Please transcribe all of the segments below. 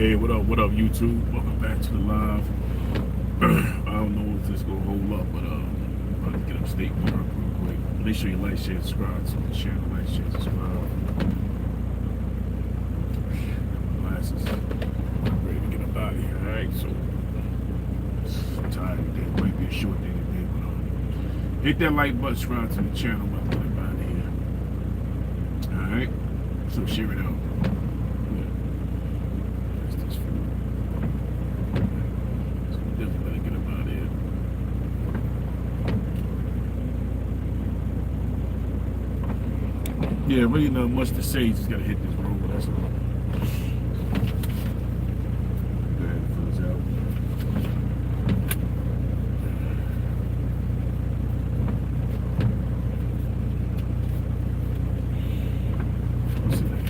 Hey, what up, YouTube? Welcome back to the live. I don't know if this gonna hold up, but I'm about to get up state real quick. Make sure you like, share, subscribe to the channel. Like, share, subscribe. Glasses. I'm ready to get up out of here. All right, so I'm tired today. It might be a short day today, but hit that like button, subscribe to the channel. I'm about to get up out of here. All right, so share it out. Yeah, really not much to say. You just gotta hit this road. That's all. Go ahead and fill this out. What's in there?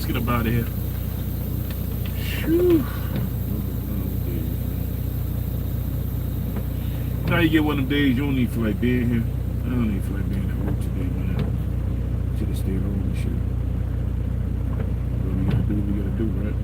Get up out of here. Whew. Now you get one of them days you don't even feel like being here. I don't even feel like being at work today, man. Should have stayed home and shit. What we gotta do, right?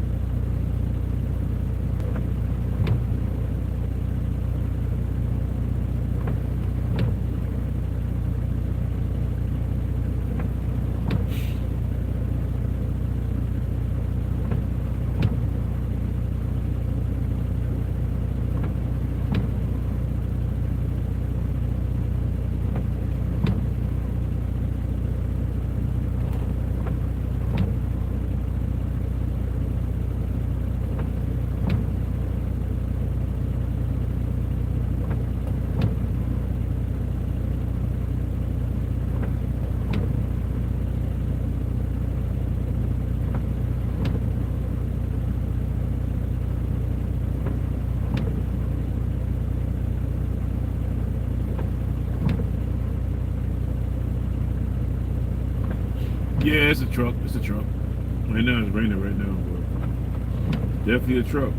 Yeah, it's a truck. It's a truck. Right now, it's raining right now, but definitely a truck.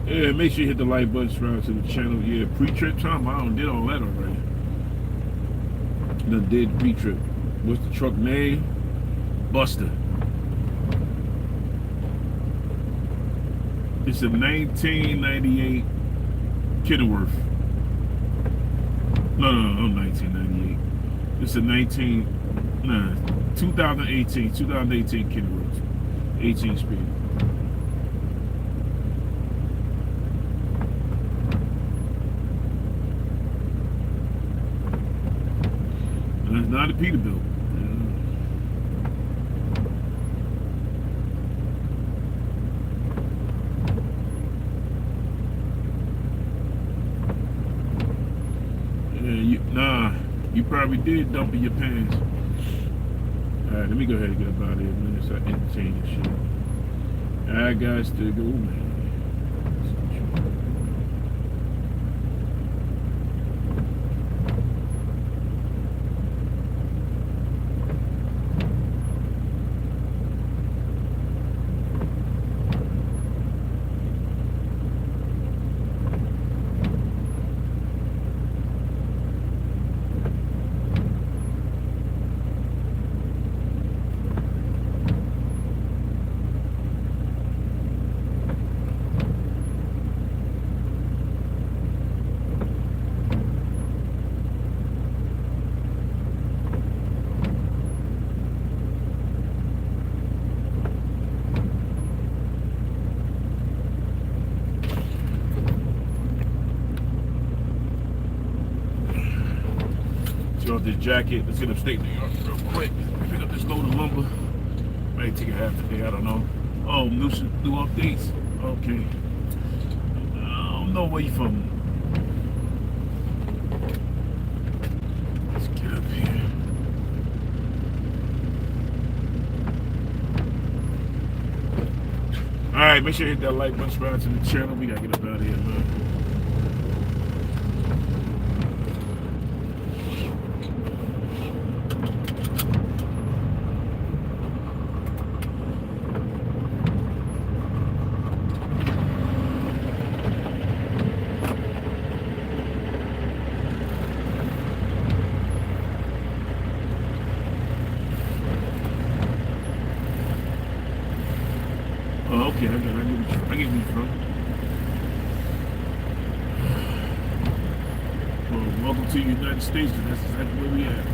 Yeah, make sure you hit the like button, subscribe to the channel. Yeah, pre-trip time. I done did all that already. Done did pre-trip. What's the truck name? Buster. It's a 1998 Kenworth. No, 1998. It's a 2018 Kenworth. 18 speed. it's not a Peterbilt. You probably did dump in your pants. Alright, let me go ahead and get up out of here, man. Start entertaining shit. I got to go, man. Off this jacket. Let's get upstate New York real quick. Pick up this load of lumber. Might take a half a day, I don't know. Oh, new updates. Okay. I don't know where you from. Let's get up here. Alright, make sure you hit that like button, subscribe to the channel. We gotta get up out of here, man. Oh, okay, I get where you're from. Well, welcome to the United States, and that's exactly where we at.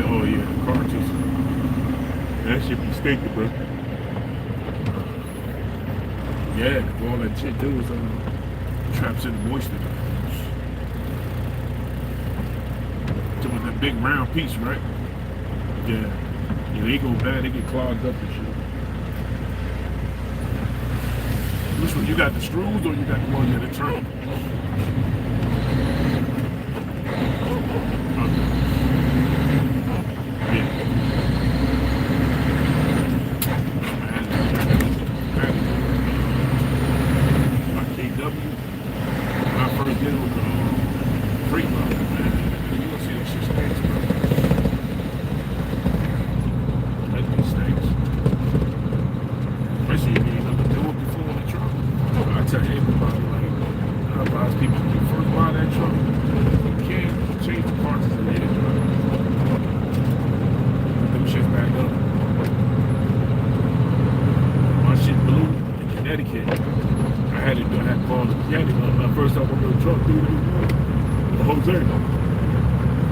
Oh yeah, the car just, that shit be stinking, bro. Yeah, all that shit do is traps in the moisture. So with that big round piece, right? Yeah. Yeah, they go bad, they get clogged up and shit. Which one? You got the screws or you got the one that turn? First time I got a truck through Jose. The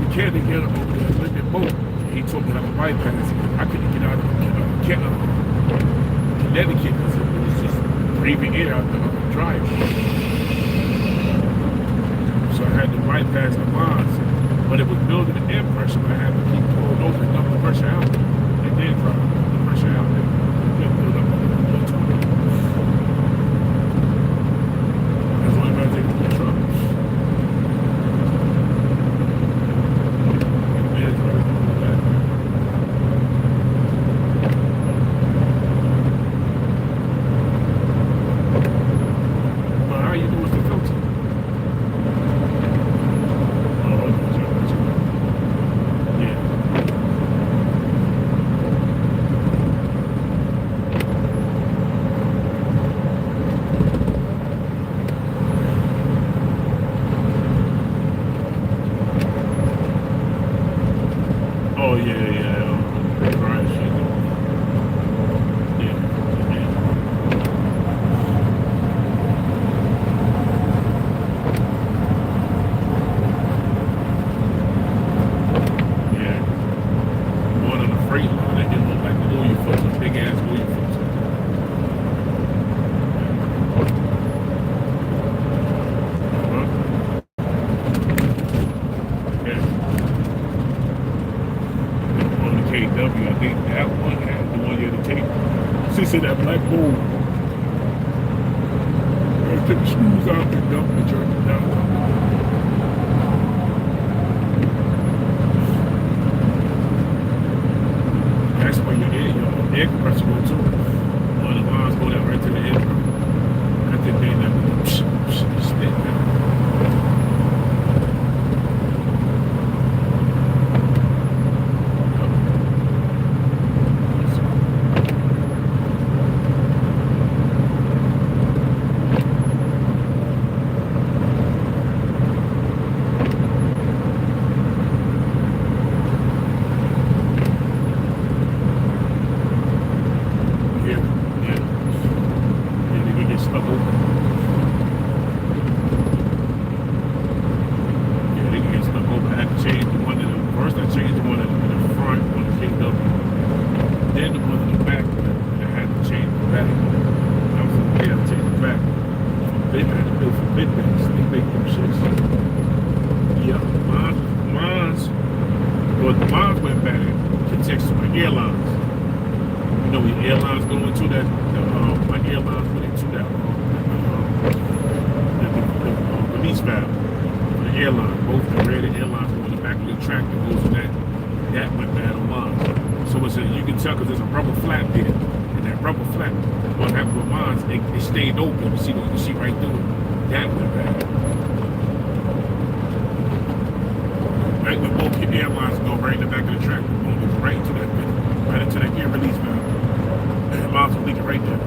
mechanic got him over there and let me boat. He told me how to bypass it. I couldn't get out of Connecticut because it was just breathing air out the drive. So I had to bypass the lines. But it was building the air pressure, but I had to keep pulling over and dump the pressure out. And then drop the pressure out. And then build up on the 20. That's why I take the truck. But how you do with the filter? Oh yeah, right. Yeah. Going on the freight line, it look like the oil filter, big ass oil filter. KW, I think that one had the one year to take. She said that black bull. I took the screws out and dumped the jerk down. That's where your air compressor go to. One of the lines go down right to the air compressor. I think they never spit down. Mine went back to Texas with airlines. You know, when airlines go into that, my airlines went into that, the release valve for the airline. Both the red airlines go in the back of the track that goes in that went bad on mine. So it's you can tell because there's a rubber flap there. And that rubber flap, what happened with mine, it stayed open. You can see right through it. That went bad. Right when both your airlines go right in the back of the track, going right into that air release valve. And miles will leak it right there.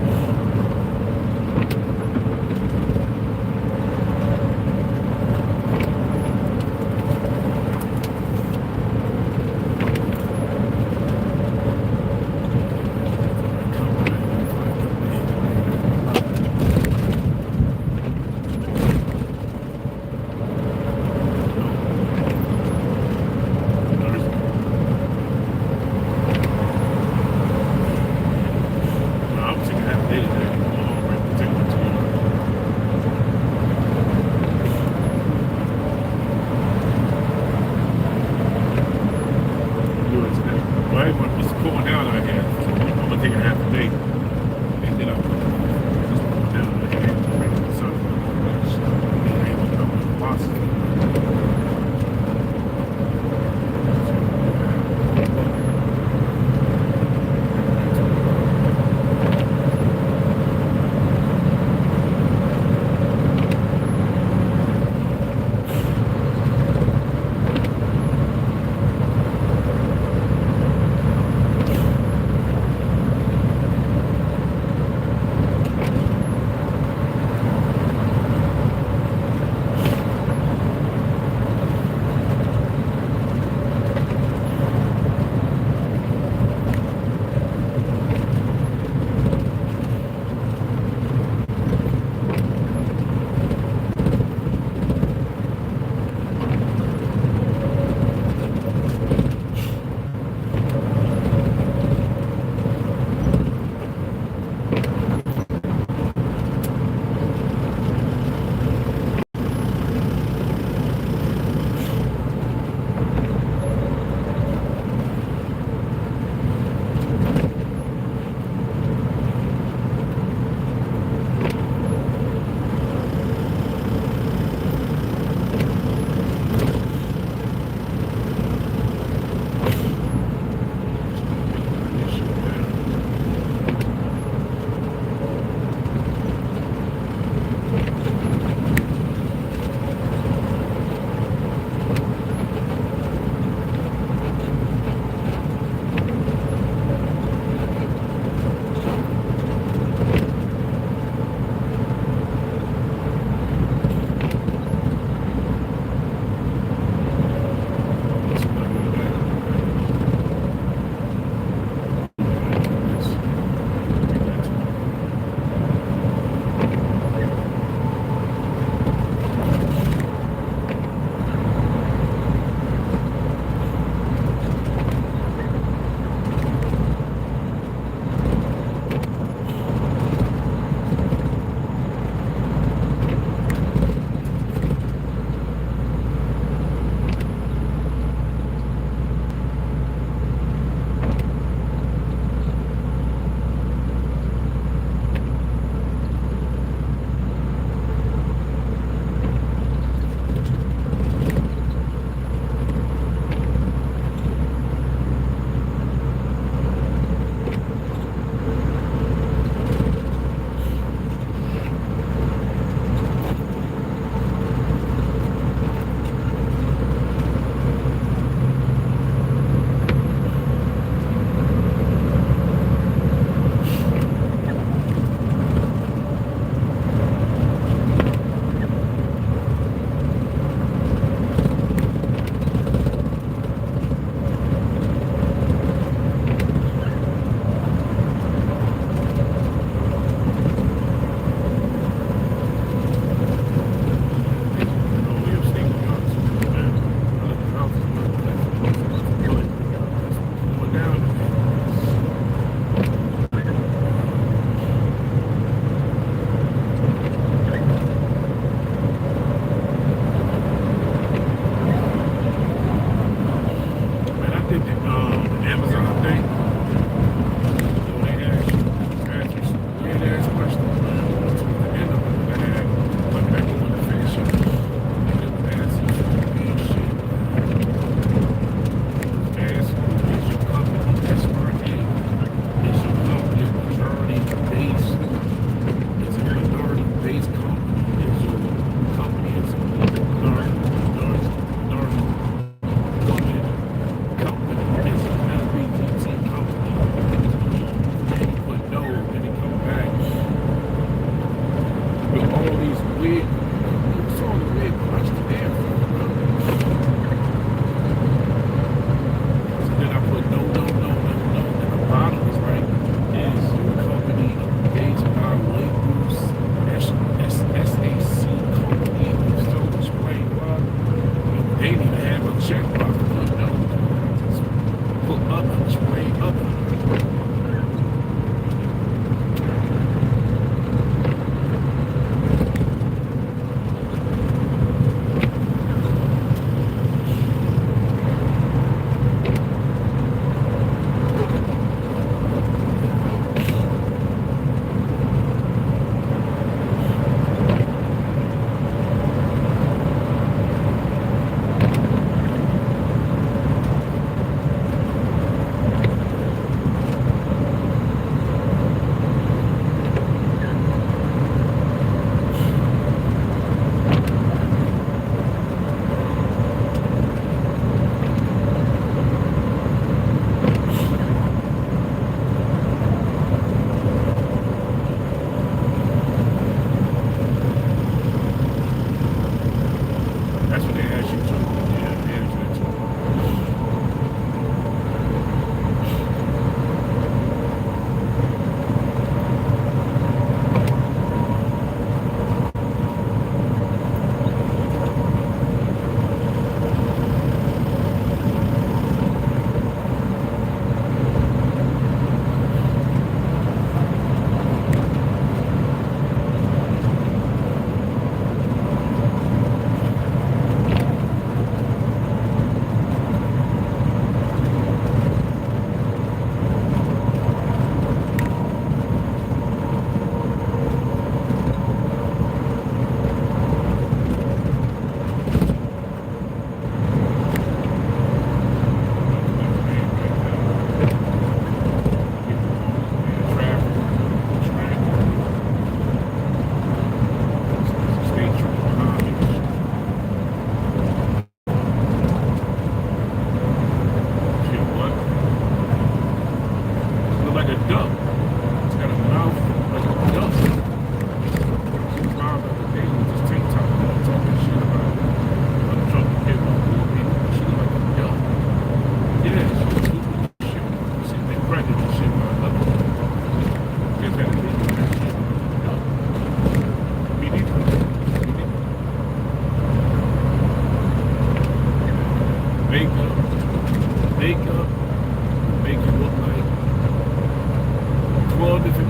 12 different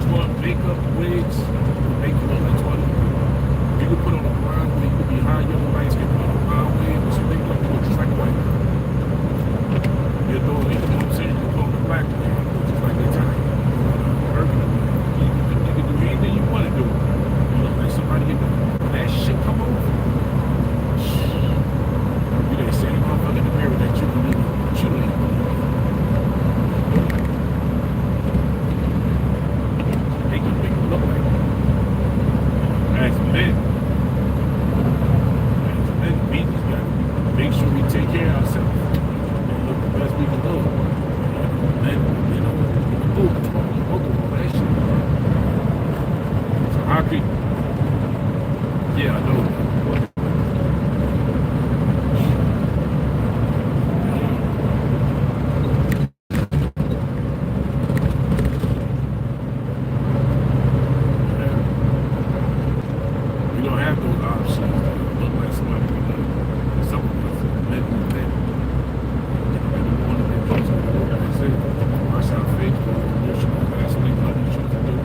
12 makeup wigs, make you look like 12 people. You can put on a blonde wig, you can be high, yellow, light skin, put on a blonde wig, but you make like you look just like a white girl. You're doing it, you know what I'm saying? You can put on a black wig, you look just like Italian. You can do anything you want to do. You look like somebody in that shit come over. You didn't say any motherfucker in the mirror that you believe, but you ain't believe. They can make it look like that. As men, we just got to make sure we take care of ourselves and look the best we can do. And, you know, all that shit. So how could, yeah, I know. We don't have those options that look like somebody can do. Some of us men do that. In the morning, they post it, like I said, wash our face, go to the ocean, Vaseline, nothing you choose to do.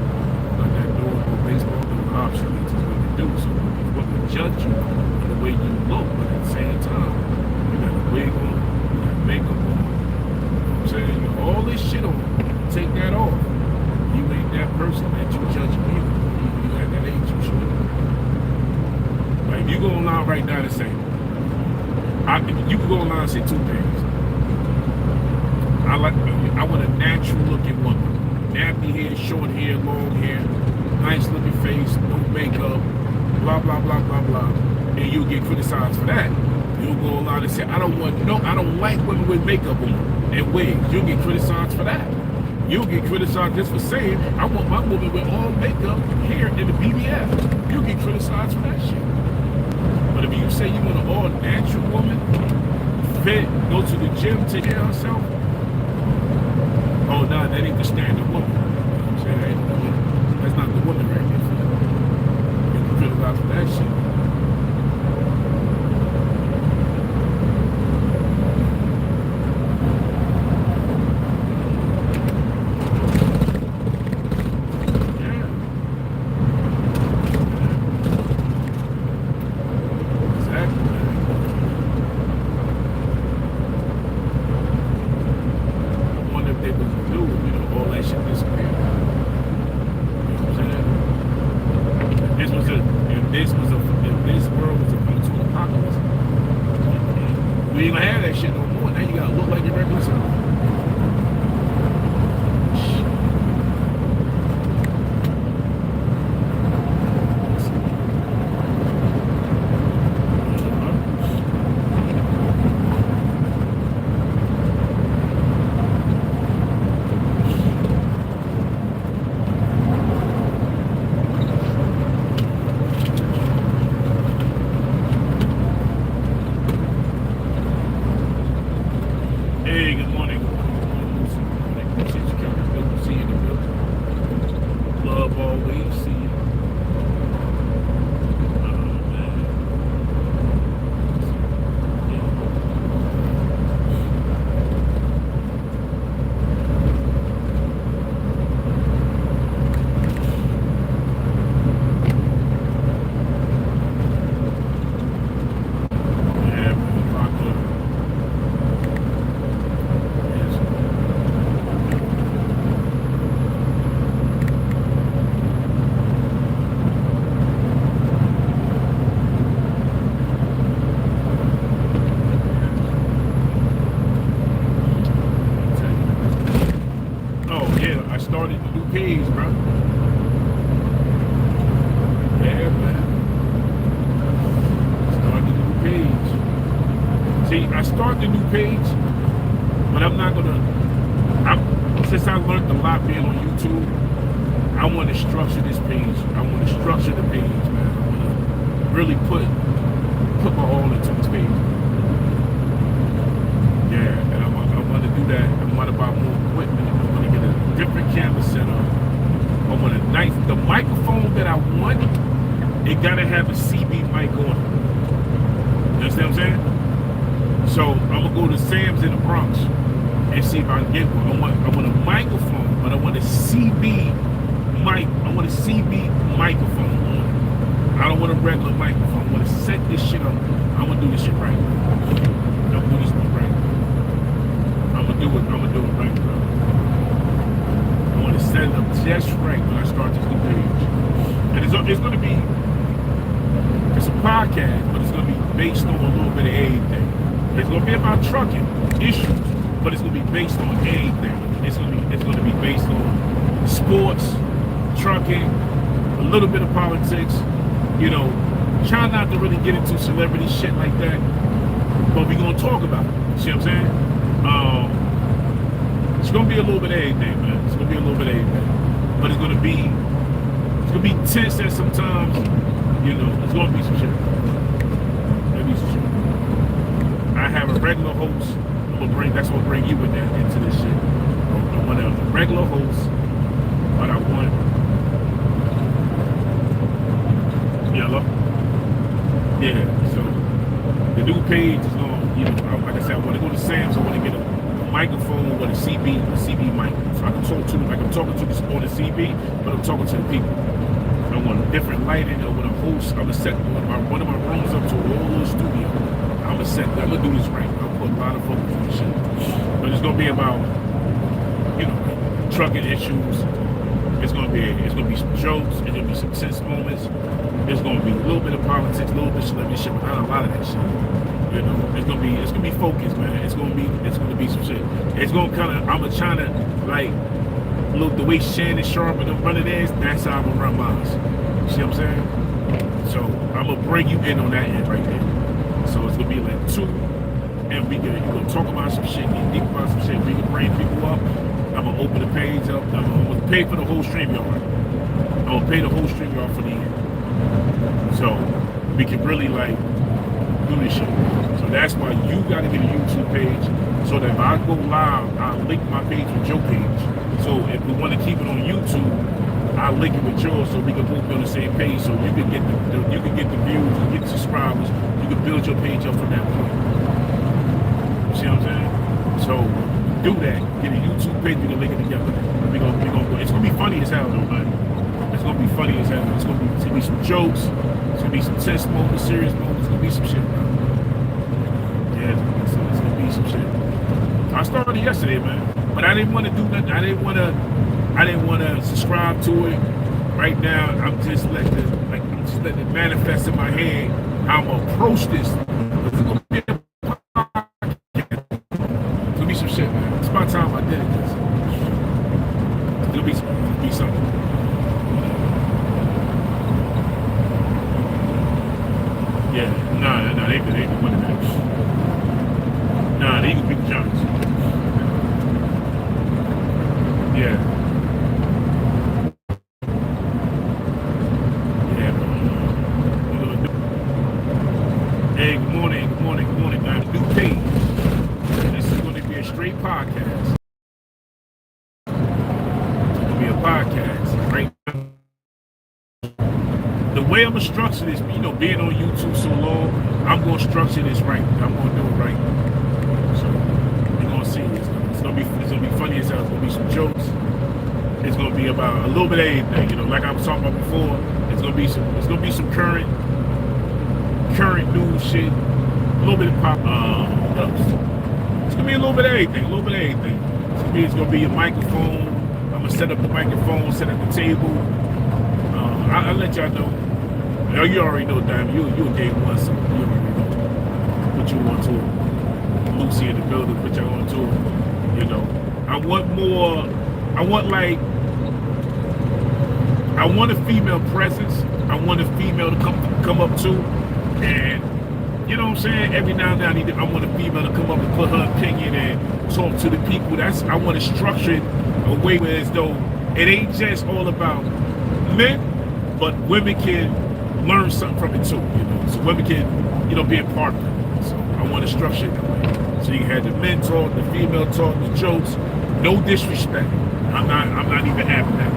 Like that door, go baseball, do an option, it's just what you do. So people can judge you in the way you look, but at the same time, you got a wig on, you got makeup on. You know what I'm saying? You got all this shit on, take that off. You ain't that person that you judge me. You at that age, you should. Like, you go online right now and say, you can go online and say two things. I want a natural looking woman. Nappy hair, short hair, long hair, nice looking face, no makeup, blah, blah, blah, blah, blah. And you'll get criticized for that. You'll go online and say, I don't like women with makeup on and wigs. You'll get criticized for that. You'll get criticized just for saying, I want my woman with all makeup, hair, and the BBF. You'll get criticized for that shit. But if you say you want an all natural woman, fit, go to the gym, take care of herself, oh no, that ain't the standard woman. You know what I'm saying? That ain't the woman. That's not the woman right there. You can criticize for that shit. We ain't gonna have that shit no more. Now you gotta look like your regular self. Hey, good morning. Good to see you in the building. Love always. See you. I started the new page, bro. Yeah, man. Started the new page. See, I start the new page, but I'm not gonna. Since I learned a lot being on YouTube, I want to structure this page. I want to structure the page, man. I want to really put my all into this page. Yeah, and I want to do that. I want to buy more equipment. I want to get a different camera setup. I want a nice, the microphone that I want, it gotta have a CB mic on it. You understand what I'm saying? So I'm gonna go to Sam's in the Bronx and see if I can get one. I want a microphone, but I want a CB mic. I want a CB microphone on it. I don't want a regular microphone. I want to set this shit up. I'm gonna do this shit right. I'm gonna do this shit right. I'm gonna do it right, bro. I want to set it up just right when I start this new page. And it's gonna be, it's a podcast, but it's gonna be based on a little bit of everything. It's gonna be about trucking issues, but it's gonna be based on anything. It's gonna be based on sports, trucking, a little bit of politics. You know, try not to really get into celebrity shit like that, but we're gonna talk about it. See what I'm saying? It's gonna be a little bit of everything, man. It's gonna be a little bit of everything, but it's gonna be tense at sometimes. You know, it's gonna be some shit. I have a regular host. That's what bring you into this shit. I want a regular host, but I want. Yellow. Yeah, so the new page is going, you know, like I said, I want to go to Sam's. I want to get a microphone with a CB mic, so I can talk to, like I'm talking to this on the CB, but I'm talking to the people. I want a different lighting. I want a host. I'm gonna set one of my rooms up to a little studio. I'm gonna do this right. I'll put a lot of focus on shit, but it's gonna be about, you know, trucking issues. It's gonna be some jokes. It's gonna be some tense moments. There's gonna be a little bit of politics, a little bit of celebrity shit, but not a lot of that shit. You know, it's gonna be focused, man. It's gonna be some shit. It's gonna I'm trying to like look the way Shannon Sharp and them running theirs. That's how I'm gonna run mine. See what I'm saying? So I'm gonna bring you in on that end right there. So it's gonna be like 2, and you gonna talk about some shit, get deep about some shit. We can bring people up. I'm gonna open the page up. I'm gonna pay for the whole StreamYard. I'm gonna pay the whole StreamYard for the year. So we can really like do this shit. So that's why you gotta get a YouTube page, so that if I go live, I'll link my page with your page. So if we want to keep it on YouTube, I'll link it with yours, so we can both be on the same page. So you can get the views, you get the subscribers, you can build your page up from that point. See what I'm saying? So do that. Get a YouTube page, we can link it together. We gonna go. It's gonna be funny as hell, though, man. It's gonna be funny as hell. It's gonna be some jokes. It's gonna be some tense moments, serious moments. It's gonna be some shit, bro. Yeah, it's gonna be some shit. I started yesterday, man, but I didn't want to do nothing. I didn't want to subscribe to it. Right now, I'm just letting it manifest in my head how I'm gonna approach this. It's gonna be some shit, man. It's about time I did it. It'll be something. Yeah, no, they can win it. Nah, they can beat the Giants. Yeah. Hey, good morning, man. New page. This is going to be a straight podcast. It's going to be a podcast, right? The way I'm going to structure this, you know, being on YouTube so long, I'm going to structure this right. I'm going to do it right. So, you're going to see. It's going to be funny as hell. It's going to be some jokes. It's going to be about a little bit of everything. You know, like I was talking about before, it's going to be some current news shit. A little bit of pop. It's going to be a little bit of everything. It's going to be a microphone. I'm going to set up the microphone, set up the table. I'll let y'all know. You already know, Diamond. You a game one, so you already know. Put you on tour. Lucy in the building, put y'all on tour. You know, I want a female presence. I want a female to come up to, and you know what I'm saying? Every now and then I want a female to come up and put her opinion and talk to the people. I want to structure it a way where as though it ain't just all about men, but women can learn something from it too, you know. So women can, you know, be a part of it. So I want to structure it that way. So you can have the men talk, the female talk, the jokes, no disrespect. I'm not even having that.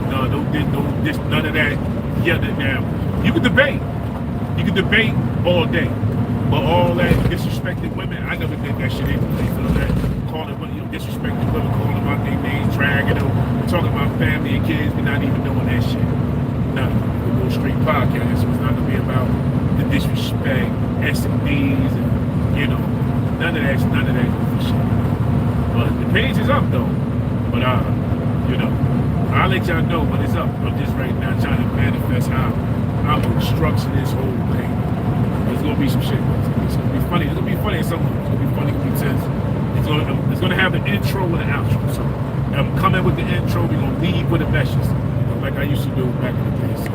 No, none of that. Yeah, now you can debate all day, but all that disrespecting women, I never did that shit anyway. You know that? Call it, you know, talking about family and kids, we're not even doing that shit. No, the Real Street Podcast. So it's not gonna be about the disrespect, S&Ds, and you know, none of that shit. But the page is up though. But you know, I'll let y'all know when it's up. I'm just right now trying to manifest how I'm gonna structure this whole thing. There's gonna be some shit. It's gonna be funny. It's gonna be funny in some way. It's gonna be funny. It's gonna have an intro and an outro. So I'm coming with the intro. We're gonna lead with the messages, you know, like I used to do back in the day. So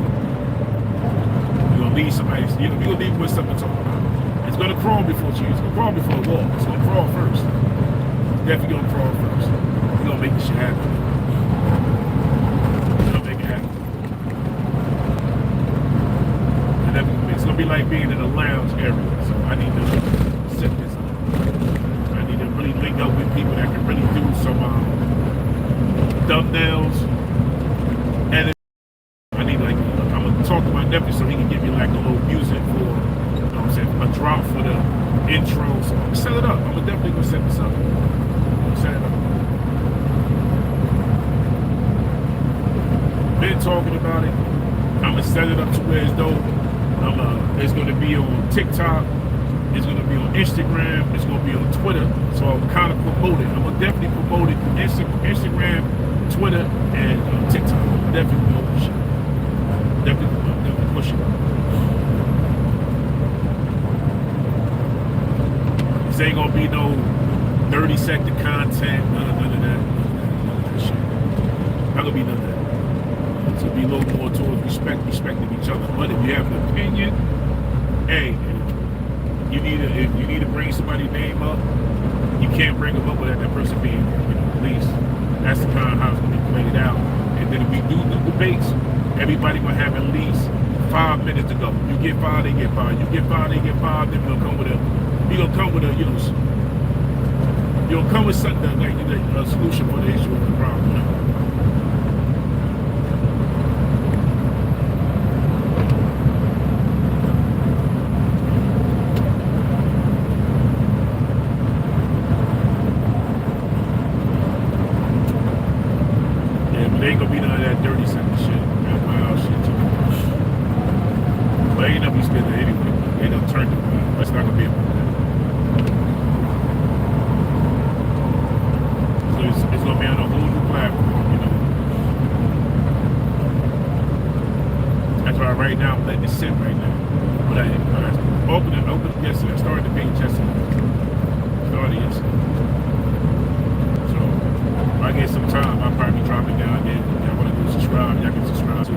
we're gonna lead somebody. You're gonna lead with something to talk about. It's gonna crawl before you. It's gonna crawl before the wall. It's gonna crawl first. It's definitely gonna crawl first. We're gonna make this shit happen. We're gonna make it happen. And it's gonna be like being in a lounge area. So I need to set this up. I need to really link up with people that can really do some thumbnails. And I need like, I'm gonna talk to my nephew so he can give me like a little music for, you know what I'm saying, a drop for the intro. So I'm gonna set it up. I'm definitely gonna set this up. I'm gonna set it up. Been talking about it. I'm gonna set it up to where as though it's gonna be on TikTok. It's going to be on Instagram. It's going to be on Twitter. So I'm kind of promoting. I'm going to definitely promote it Instagram, Twitter, and TikTok. I'm definitely promote this shit. Definitely push it. This ain't going to be no 30-second content. None of that shit. Not going to be none of that. It's going to be a little more towards respecting each other. But if you have an opinion, hey, if you need to bring somebody's name up, you can't bring them up without that person being there. You know, at least that's the kind of how it's going to be played out. And then if we do the debates, everybody will have at least 5 minutes to go. You get 5, they get 5. You get 5, they get 5. Then we'll come with a, you know, you'll come with something like a solution for the issue of the problem. You know? There ain't gonna be none of that 30-second shit, that wild shit too. But ain't gonna be spitting anyway. Ain't gonna turn it around. That's not gonna be about that. So it's gonna be on a whole new platform, you know. That's why right now I'm letting it sit right now. But I opened it yesterday. I started the page yesterday. If I get some time, I'll probably drop it down there. If y'all want to do subscribe, y'all can subscribe to it.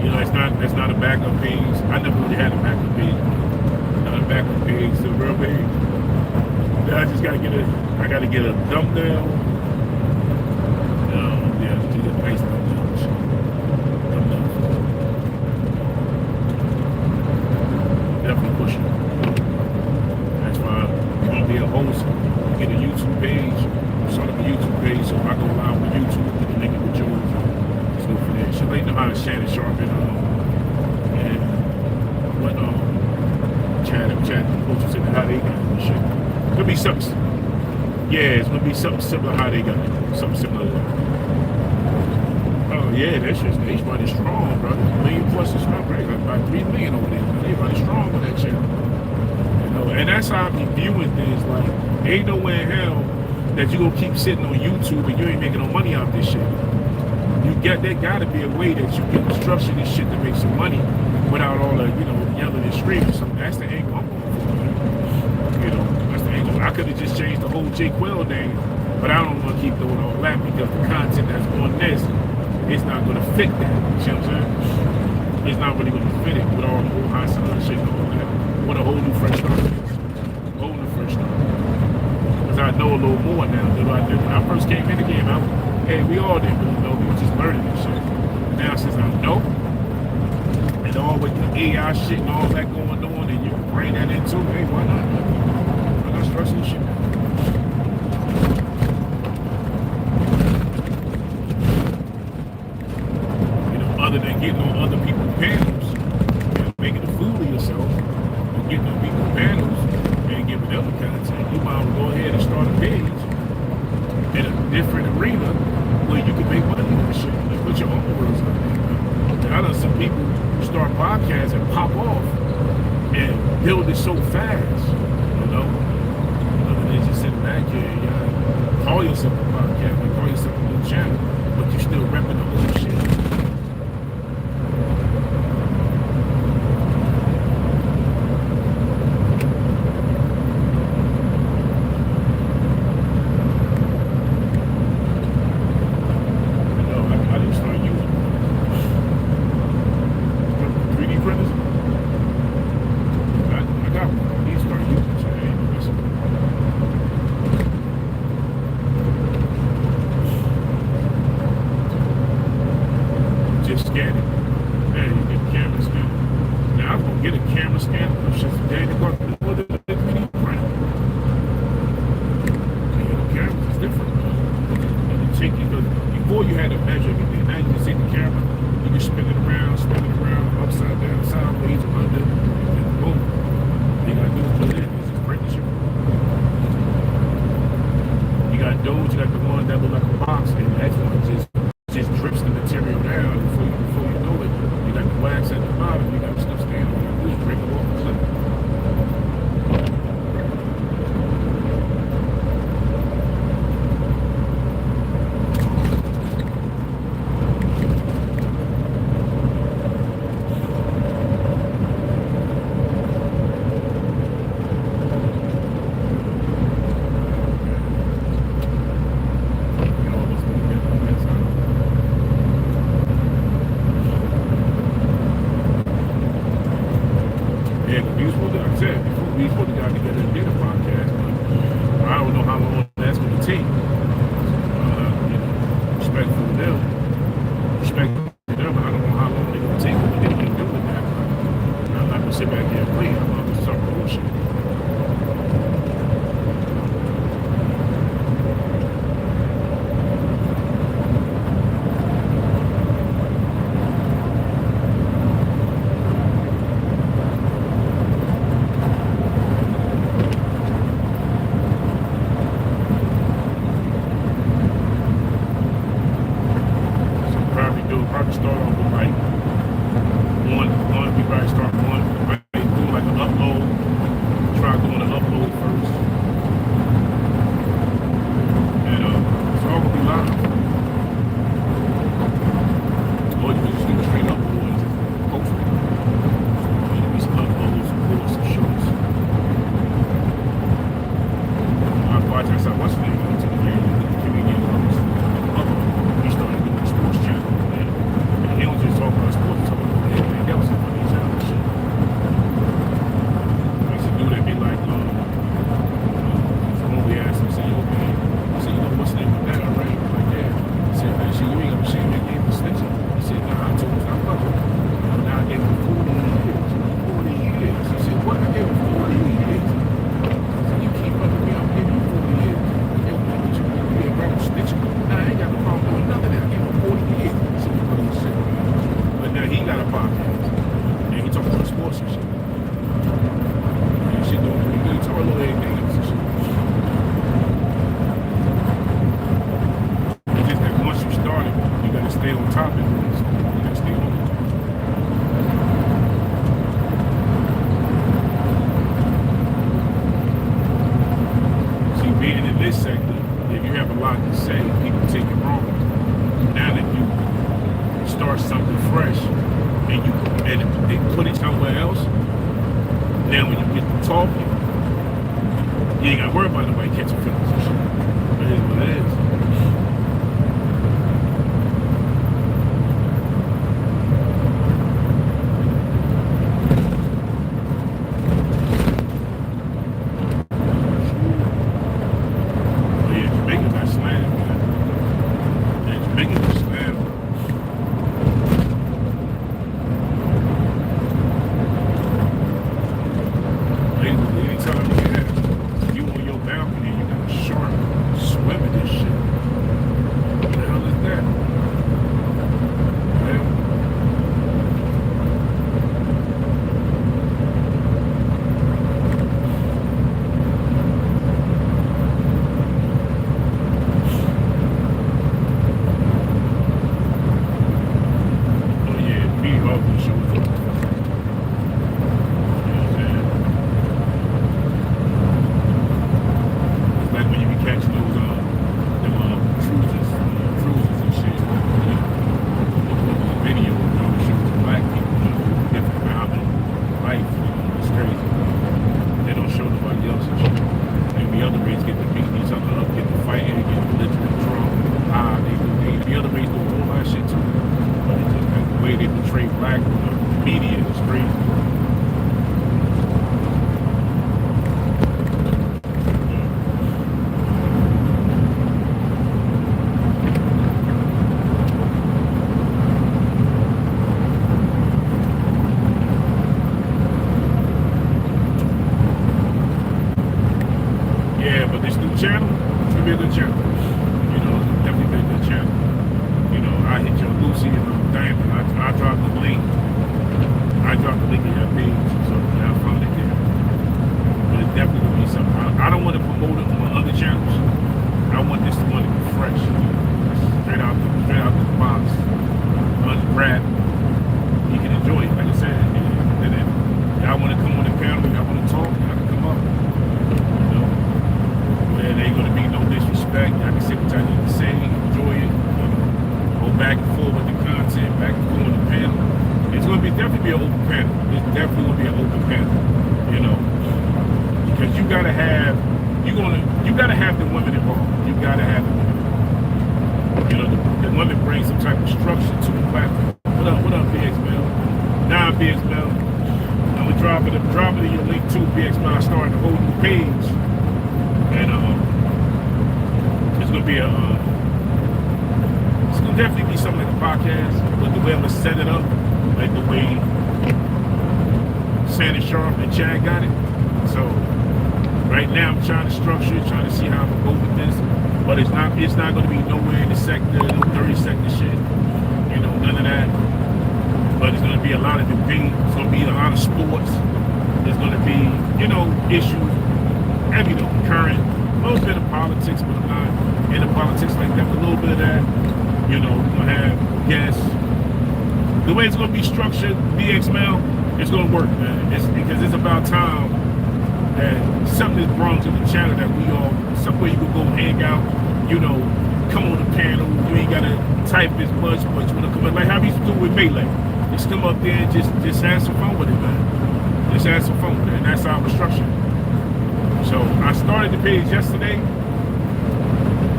You know, it's not a backup page. I never really had a backup page. Not a backup page, it's a real page. I just gotta get a thumbnail. Yeah, to get a nice thumbnail. Definitely pushing. That's why I'm gonna be a host. Get a YouTube page. Start up a YouTube page. So if I go live with YouTube, you can link it with yours. Let's go for that. She'll let you know how to Shannon Sharp and what Chad coaches and how they got it and shit. Could be something. Yeah, it's gonna be something similar how they got it. Something similar to that. Oh yeah, that shit's running strong, bro. $1 million plus is strong, right? About 3 million over there. They running strong with that shit. You know, and that's how I be viewing things. Like, ain't nowhere in hell that you gonna keep sitting on YouTube and you ain't making no money out this shit. There gotta be a way that you can structure this shit to make some money without all the, you know, yelling and screaming. So that's the angle I'm going for. You know, that's the angle. I could have just changed the whole J. Quill name, but I don't want to keep doing all that because the content that's on this is not going to fit that. You see what I'm saying? It's not really going to fit it with all the whole high side shit and all that. I want a whole new fresh start. Whole new fresh start. Because I know a little more now than I did when I first came in the game. Hey, we all did, but we were just learning this shit. Now since I know, and all with the AI shit and all that going on, and you can bring that into it, hey, why not? Why not structure this shit? getting on other people's panels and making a fool of yourself, or getting on people's panels and giving them content, you might go ahead and start a page in a different arena where you can make money with the shit. Like, put your own words on it. And I know some people who start podcasts and pop off and build it so fast, you know? Other than just sitting back here and you call yourself a podcast, you call yourself a new channel, but you still repping the old shit. Anytime you have, you on your balcony, you got a shark be a good channel. You know, it's definitely be a good channel. You know, I hit your Lucy and Diamond. I dropped the link. I dropped the link in your page, so I found it there. But it's definitely gonna be something. I don't want to promote it on other channels. I want this one to be fresh, straight out the box, unwrapped. You can enjoy it, like I said. And then y'all want to come on the panel, y'all want to talk, y'all can come up. You know, where there ain't gonna be no disrespect. Y'all can say what y'all need to say, enjoy it. You know, go back and forth with the content, back and forth on the panel. It's gonna definitely be an open panel. It's definitely gonna be an open panel. You know, because you gotta have the women involved. You gotta have the women involved. You know, the women bring some type of structure to the platform. What up, BXML? Nah, BXML. I'm gonna drop it in your link too, BXML. I started a whole new page, and it's gonna be it's gonna definitely be something like a podcast, but the way I'm gonna set it up, like the way Shannon Sharp and Chad got it. So right now I'm trying to structure it, trying to see how I'm gonna go with this, but it's not gonna be nowhere in the sector, no 30 sector shit, you know, none of that. But it's gonna be a lot of debate, it's gonna be a lot of sports, there's gonna be, you know, issues, everything, current, a little bit of politics, but I'm not into politics like that, but a little bit of that, you know, we're gonna have guests. The way it's gonna be structured, BXML, it's gonna work, man. It's because it's about time that something is brought to the channel that we all, somewhere you can go hang out, you know, come on the panel, you ain't gotta type as much, but you wanna come in, like how we used to do with Melee. Just come up there and just have some fun with it, man. Just have some fun with it, and that's how we're structured. So I started the page yesterday.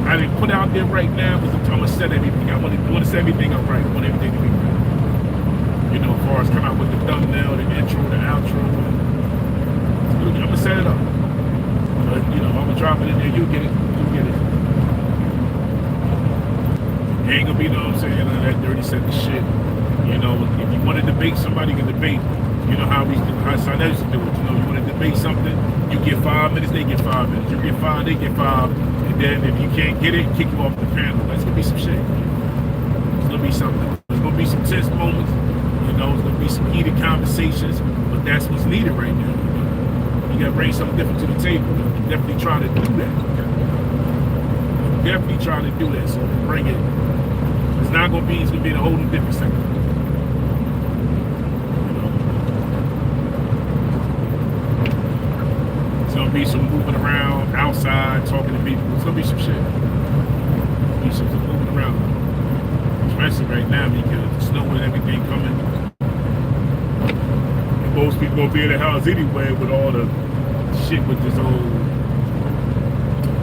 I didn't put it out there right now because I'm gonna set everything. I want to set everything up right. I want everything to be right. You know, as far as come out with the thumbnail, the intro, the outro. I'm gonna set it up. But you know, I'm gonna drop it in there. You get it. You get it. It ain't gonna be, you know what I'm saying, none of that 30-second shit. You know, if you want to debate somebody, you can debate. You know how I used to do it. You know, you want to debate something, you get 5 minutes, they get 5 minutes. You get 5, they get 5. And then if you can't get it, kick you off the panel. That's gonna be some shit. It's gonna be something. There's gonna be some tense moments. You know, it's gonna be some heated conversations. But that's what's needed right now. You gotta bring something different to the table. You definitely try to do that. Definitely try to do that. So bring it. It's gonna be in a whole new different sector. It's gonna be some moving around outside, talking to people. It's gonna be some shit. Be some moving around, especially right now because the snow and everything coming. And most people gonna be in the house anyway with all the shit with this whole,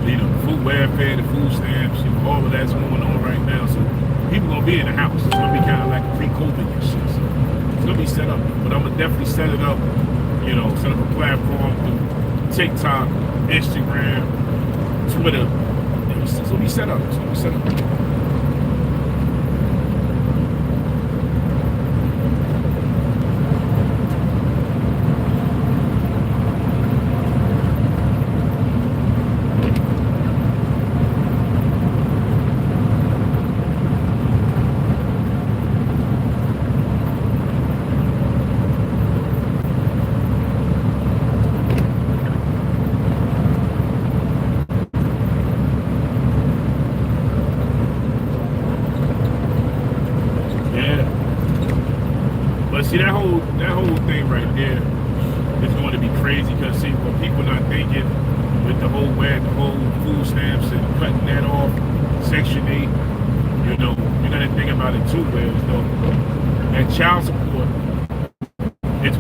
you know, food welfare, the food stamps, you know, all of that's going on right now. So people gonna be in the house. It's gonna be kind of like a pre-COVID and shit. So it's gonna be set up, but I'm gonna definitely set it up. You know, set up a platform through TikTok, Instagram, Twitter. It's gonna be set up. It's gonna be set up. See, that whole thing right there is going to be crazy because see what people not thinking with the whole food stamps and cutting that off, Section 8, you know, you gotta think about it too, where though that child support it's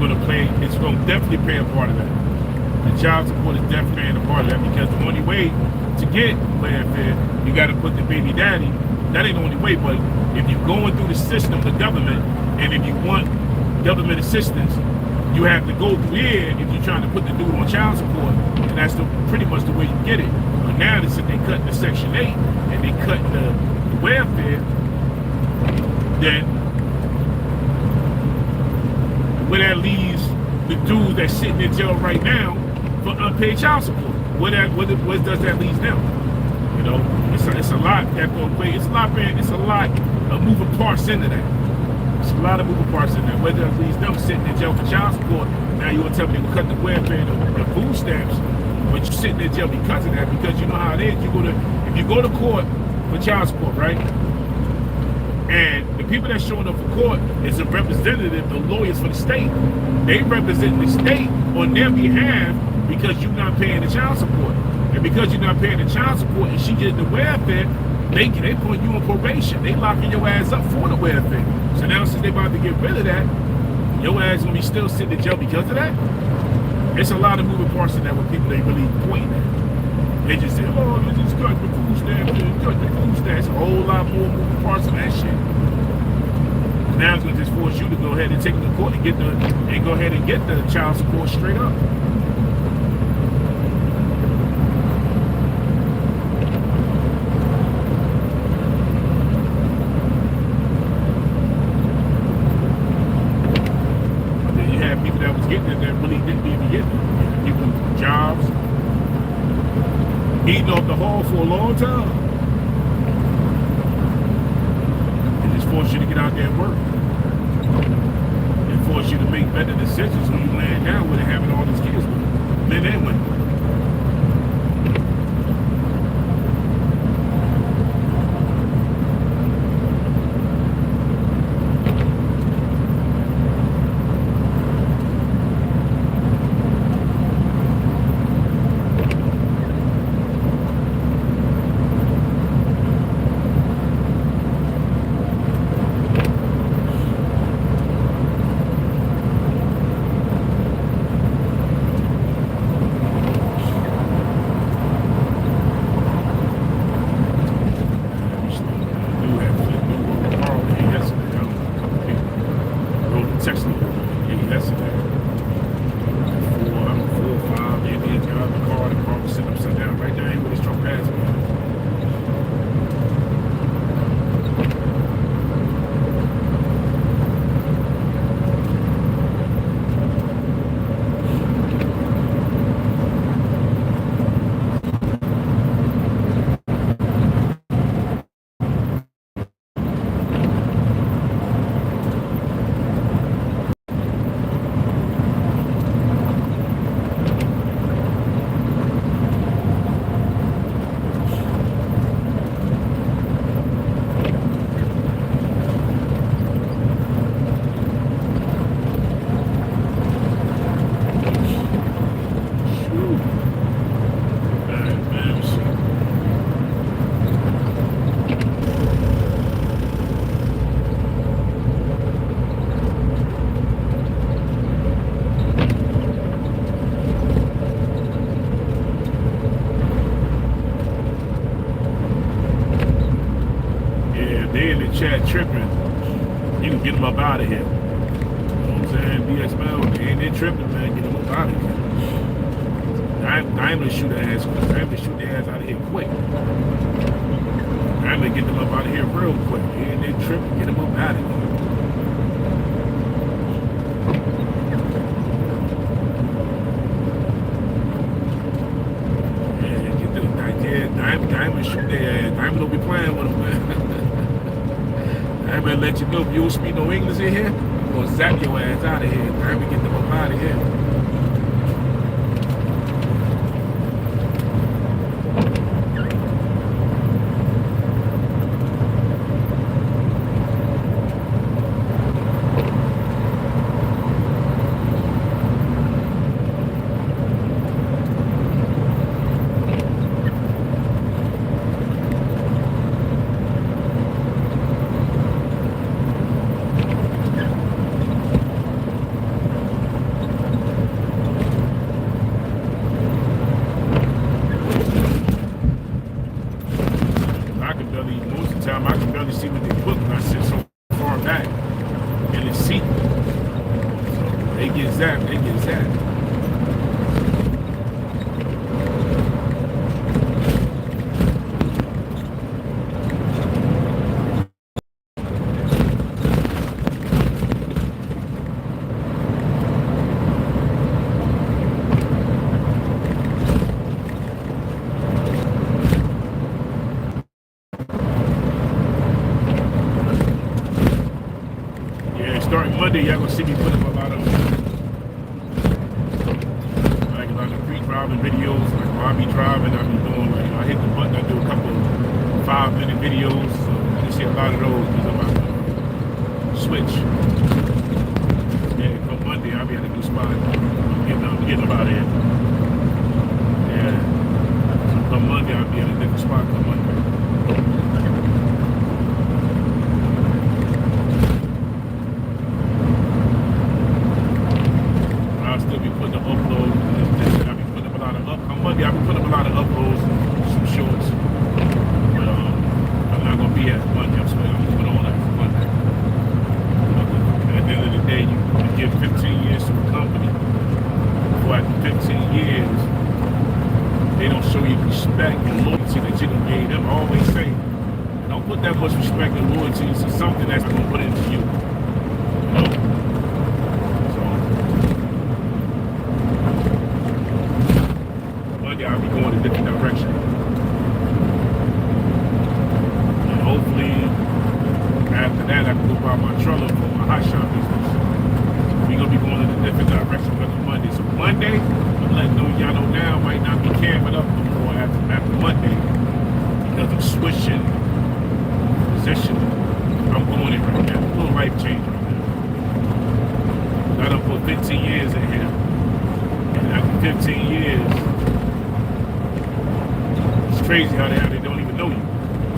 gonna definitely play a part of that. The child support is definitely playing a part of that because the only way to get welfare, you gotta put the baby daddy. That ain't the only way, but if you're going through the system, the government, and if you want government assistance, you have to go through here if you're trying to put the dude on child support, and that's pretty much the way you get it. But now they cut the Section 8 and they cut the welfare, then where that leaves the dudes that's sitting in jail right now for unpaid child support. Where does that leave them? You know, it's a lot that will play. It's a lot, man. It's a lot of moving parts into that. It's a lot of moving parts in that. Whether it leads them sitting in jail for child support, now you want to tell me they will cut the welfare, the food stamps, but you're sitting in jail because of that. Because you know how it is. If you go to court for child support, right? And the people that's showing up for court is a representative, the lawyers for the state. They represent the state on their behalf because you're not paying the child support. And because you're not paying the child support and she getting the welfare, they put you on probation. They locking your ass up for the welfare. So now since they about to get rid of that, your ass gonna be still sitting in jail because of that? It's a lot of moving parts in that with people they really point at. They just say, oh, they just cut the food stamps, cut the food stamps. A whole lot more moving parts of that shit. Now it's gonna just force you to go ahead and take them to court and go ahead and get the child support straight up. But then you have people that was getting it that really didn't even get it. People with jobs, eating off the hall for a long time. It just force you to get out there and work. It force you to make better decisions when you land down with it, having all these kids with men and women. Chat tripping, you can get them up out of here. You know what I'm saying? DXML, they tripping, man. Get them up out of here. I ain't gonna shoot their ass quick. I ain't gonna shoot their ass out of here quick. I'm gonna get them up out of here real quick. They tripping, get them up out of here. Yeah, get them. I ain't gonna shoot their ass. I ain't gonna be playing with them, man. I'm gonna let you know if you don't speak no English in here, I'm gonna zap your ass out of here. I'm gonna get them up out of here. Monday, y'all gonna see me put up a lot of like a lot of pre-driving videos. Like while I be driving, I be doing like I hit the button, I do a couple 5-minute videos. So you see a lot of those because I'm about to switch. Yeah, come Monday, I'll be at a new spot. I'm getting them out of here. Yeah. So come Monday, I'll be at a different spot come Monday. I'll still be putting up uploads. I'll be putting up a lot of on Monday, I'll be putting up a lot of uploads, some shorts. But I'm not gonna be at Monday. I'm moving on after Monday. At the end of the day, you give 15 years to a company. For after 15 years, they don't show you respect and loyalty that you done gave them. I always say, don't put that much respect and loyalty into something that's gonna put into you. You know? So Monday I'll be going a different direction. And hopefully after that I can go buy my trailer for my hot shop business. We're gonna be going in a different direction for Monday. So Monday, I'm letting y'all know now, might not be camming up no more after Monday because I'm switching position. I'm going in right now. A little life change right now. I done put 15 years in here. And after 15 years, it's crazy how they don't even know you.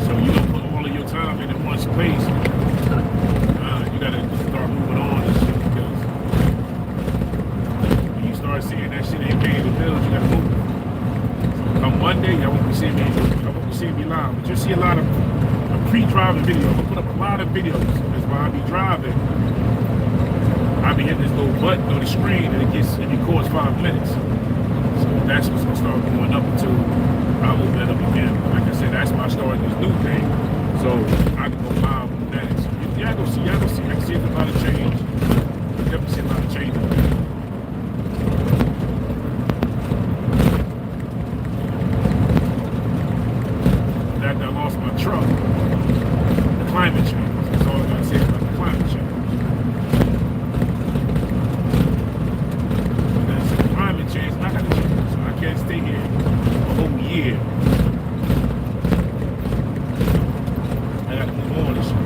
So you don't put all of your time in one place. You gotta start moving on and shit because when you start seeing that shit ain't paying the bills, you gotta move. So come Monday, y'all won't be seeing me live, but you'll see a lot of pre-driving videos. I'm gonna put up a lot of videos because while I be driving, I be hitting this little button on the screen and it records 5 minutes. So that's what's gonna start going up until I open it up again. Like I said, that's why I started this new thing. So I can go live on that. So y'all go see. I can see a lot of change. Definitely see a lot of change. After I lost my truck, the climate change. That's all I gotta say about the climate change. That's the climate change. I gotta change. So I can't stay here a whole year. I gotta move on and shit.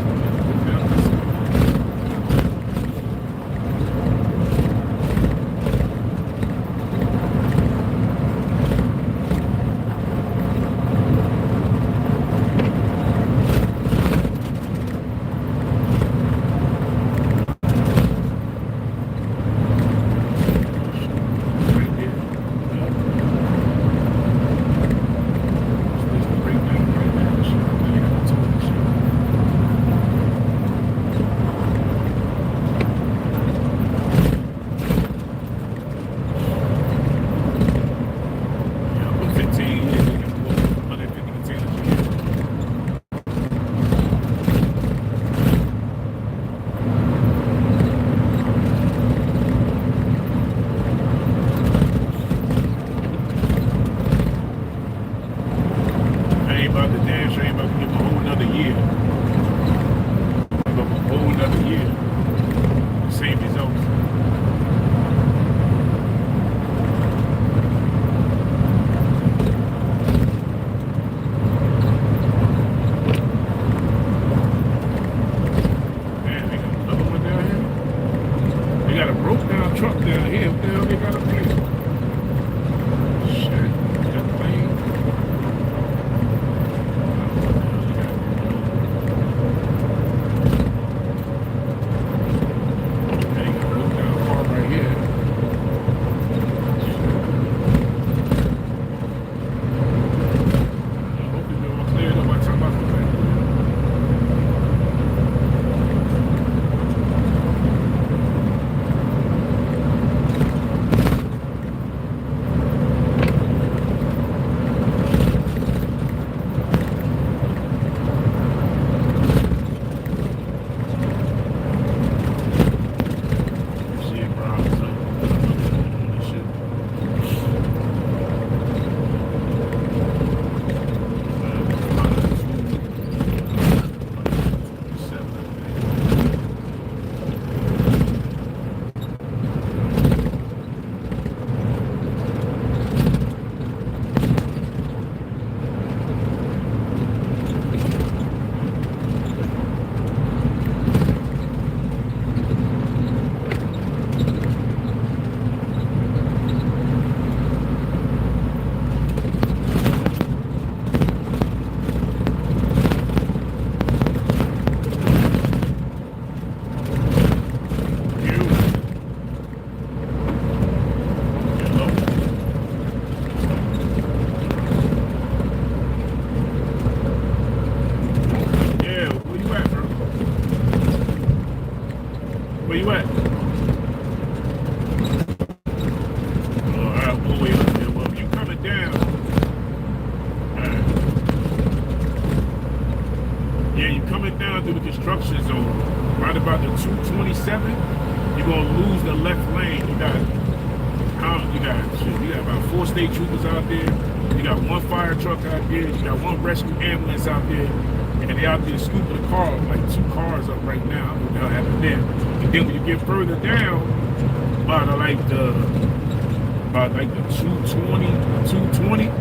Truck down here, what the hell they got up here? Shit, that plane. They got broke down coming down through the construction zone, right about the 227, you're gonna lose the left lane. You got about 4 state troopers out there. You got 1 fire truck out there. You got 1 rescue ambulance out there, and they out there scooping the car, like 2 cars up right now. What the hell happened there? And then when you get further down, about the 220.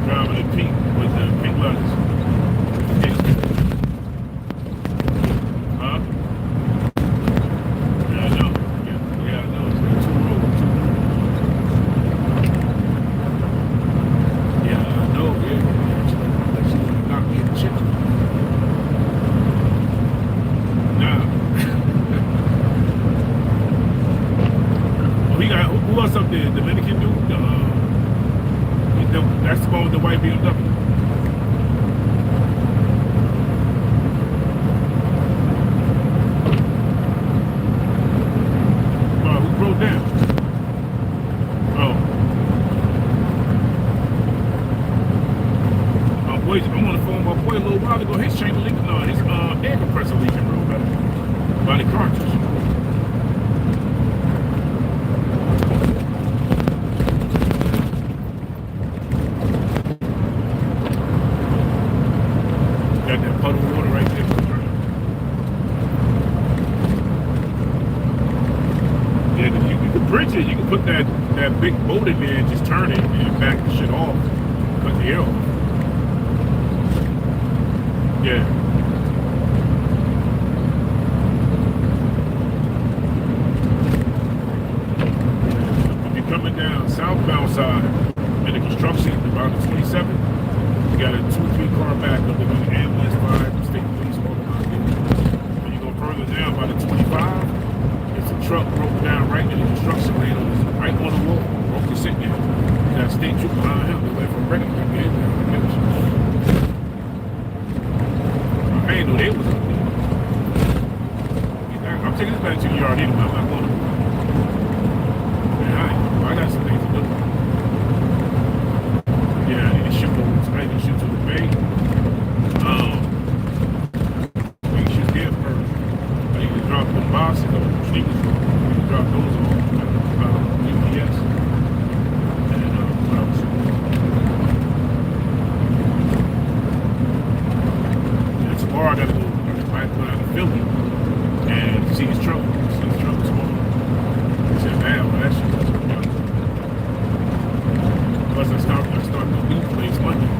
Driving the pink with the pink letters. Huh? Yeah, I know. Yeah, I know. It's like 2 roads. Yeah, I know. Yeah. She gonna knock me in the chin. Nah. We got who else up there? Dominican dude. That's the one with the white BMW. Who broke down? Boys, I'm on the phone with my boy a little while ago. His chamber leaking. No, his air compressor leaking real bad. By the cartridge. Got that puddle of water right there. Yeah, you can bridge it. You can put that big boat in there and just turn it and back the shit off. Cut the air off. Yeah. If you're coming down southbound side in the construction around the 27, you got a 2-3 car back up there with the ambulance, fire, state police, all the time. When you go further down by the 25, it's a truck broke down right in the construction lane, right on the wall. Broke the signal. You got a state trooper behind him. They went from breaking the game down. I ain't know they was up there. I'm taking this back to the yard anyway. I'm not going to. Man, I got some things to do. Yeah, I need to ship over tonight. I need to ship to the bay. We can ship there first. I need to drop the boxes or sneakers. We can drop those on UPS. And what else? Yeah, tomorrow I gotta go right out to Philly and see his truck. See his truck tomorrow. He said, man, well, that shit was good. Plus I start the new place Monday.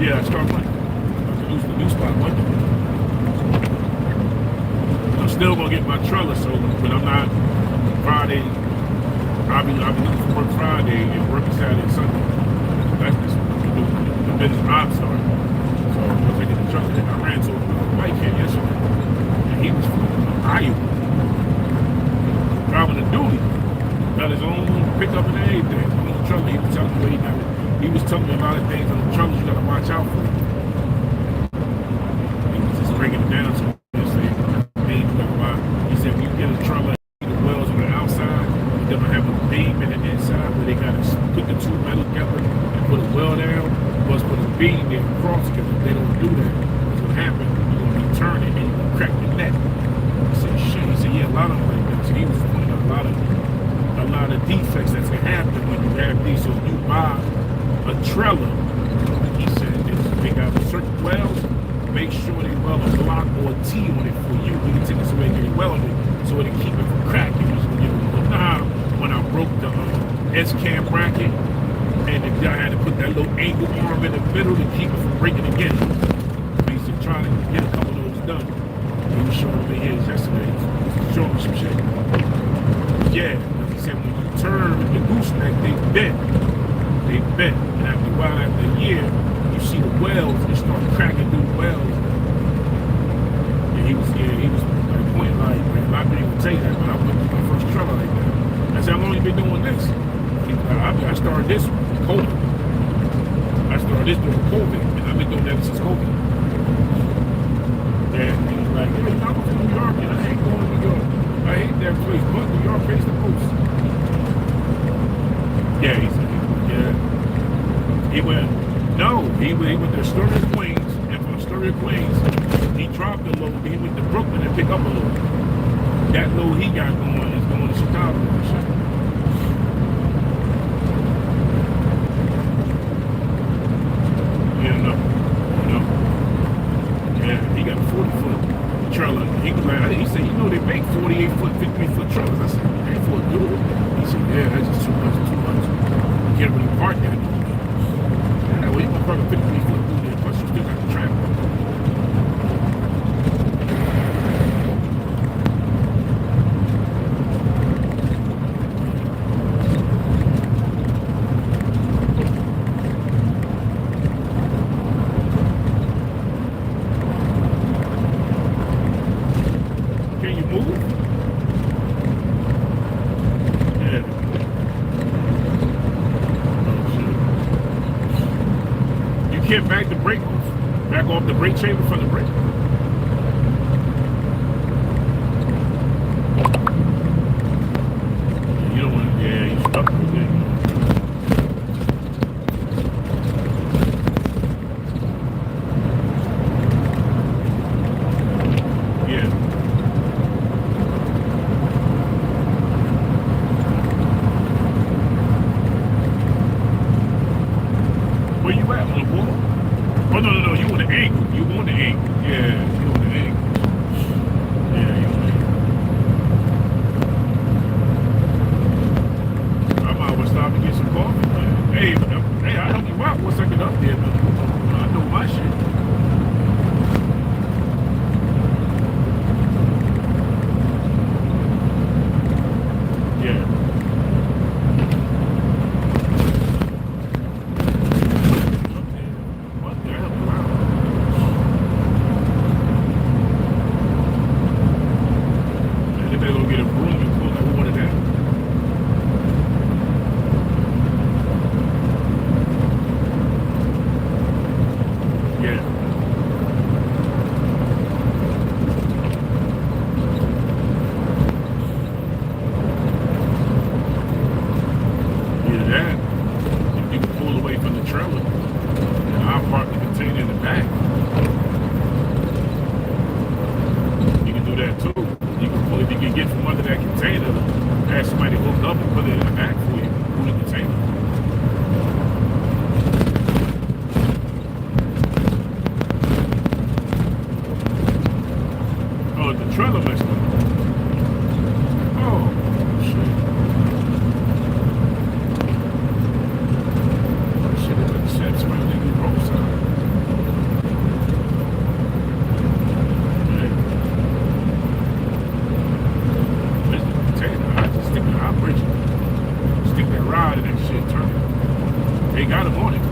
Yeah, I start Monday. The new spot Monday. I'm still gonna get my trailer sold, but I'm not Friday. I'll be looking for work Friday and working Saturday and Sunday. That's just the business I'm starting. So I'm taking the trailer. I ran to a bike here yesterday, and he was from Iowa, driving to duty. Got his own pickup and everything. His own trailer. He was telling me what he got. He was telling me a lot of things on the trailers you gotta watch out for. He was just bringing it down to me. He said, when you get a trailer, the wells on the outside, they're gonna have a beam in the inside where they gotta put the two metal together and put a well down, plus put a beam there across, because if they don't do that, what's gonna happen? You're gonna be turning and you're gonna crack your neck. I said, shit. He said, yeah, a lot of them like that. So he was pointing out a lot of defects that's gonna happen when you have these. So you buy a trailer, he said, they got certain wells, make sure they weld a block or a T on it for you. We can take this away and get it welded so it can keep it from cracking. When I broke the S-cam bracket and the guy had to put that little angle arm in the middle to keep it from breaking again. So he's just trying to get a couple of those done. He was showing me his yesterday. He was showing me some shit. Yeah, he said when you turn the gooseneck, they bend. They bent, and after a while, after a year, you see the wells, they start cracking through the wells. And he was like pointing like, man, I didn't even tell you that, but I went to my first trailer like that. I said, how long you been doing this? I started this with COVID. I started this during COVID, and I've been doing that since COVID. And he was like, hey, I'm from New York, and I ain't going to New York. I hate that place, but New York pays the most. Yeah, he said. Yeah. He went to Astoria, Queens, and from Astoria, Queens, he dropped a load, he went to Brooklyn and picked up a load. That load he got going is going to Chicago and shit. Yeah, no. Yeah, he got a 40-foot trailer. He said, you know they make 48-foot, 50-foot trailers. I said, you ain't for a dude. He said, yeah, that's just too much. You can't really park that. Yeah, well, you can park a 50-foot through there, plus you still got the traffic. Can you move? Yeah. Can't back the brake off. Back off the brake chamber from the brake. You don't want to, yeah, you stuck with it. Yeah. Where you at on the wall? Oh, no, you on the angle. You on the angle. Yeah, you on the angle. Yeah, you on the angle. I might as well stop and get some coffee, man. Hey, I'll help you out once I get up there, man. I know my shit. Yeah. Yeah. Either that, if you can pull away from the trailer, and I'll park the container in the back. You can do that too. You can pull, if you can get from under that container, have somebody hook up and put it in the back for you. Pull the container. Oh, the trailer messed up. Oh, shit. Shit, it like said somebody leaving the roadside. Yeah. Where's the container? I just stick the operation. Stick that rod in that shit, turn it. They got him on it.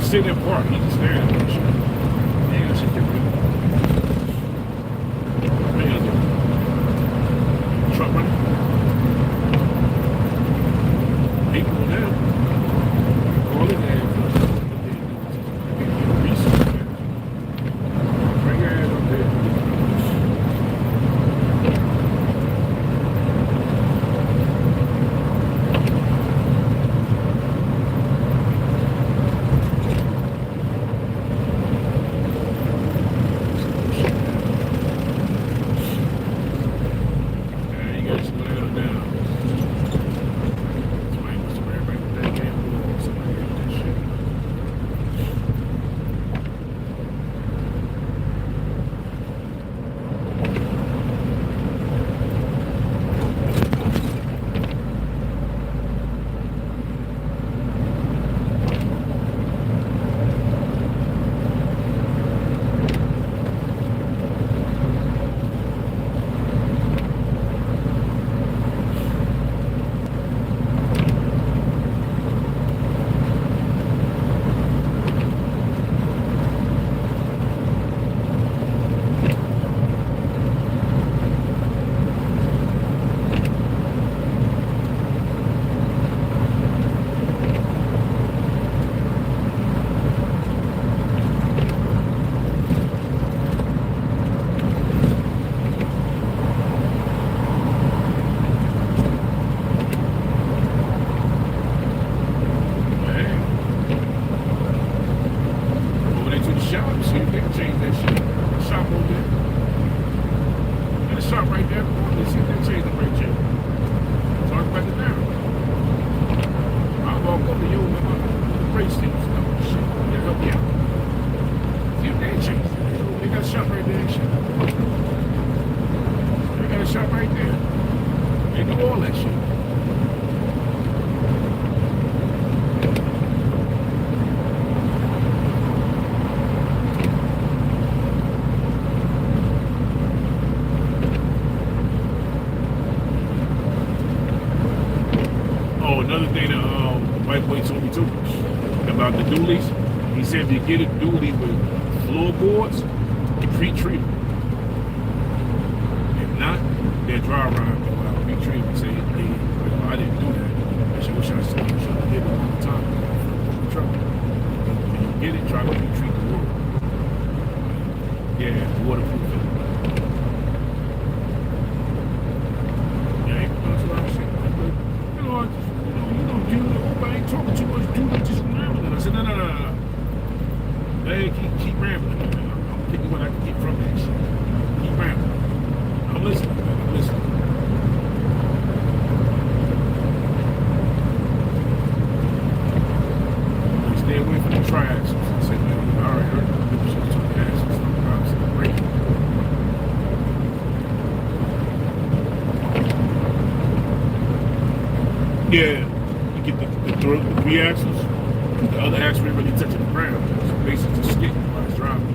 Sitting in park, he just staring at me. Yeah, that shit get good. Man, truck running. People in there. Call it there. Bring your ass up there. They do all that shit. Oh, another thing that white boy told me too about the dualies. He said if you get a dually with floorboards, you pre-treat them. If not, they're dry around. Pre-treat them. Say, hey, I didn't do that. I should wish I should have did it all the time. Trouble. When you get it, try to pre-treat the wood. Yeah, waterproof. Yeah, that's what I'm saying. You know, I ain't talking too much, dude. I'm just rambling. I said, no. Hey, keep rambling. I'm picking what I can get from that shit. Keep rambling. I'm listening, man. I'm listening. Stay away from the triaxles. I said, man, I already heard the shit took ass and stuff. I was great. Yeah. Get the three axles, the other axle ain't really touching the ground. So basically just skipping while it's driving.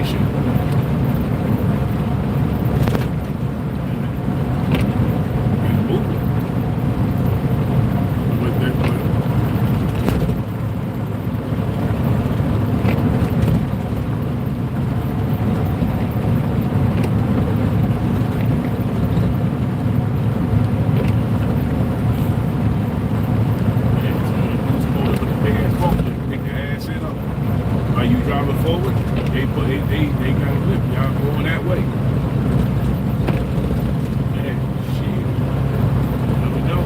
shit. And moving. With that, you driving forward, they got a whip. Y'all going that way. Man, shit. Never know.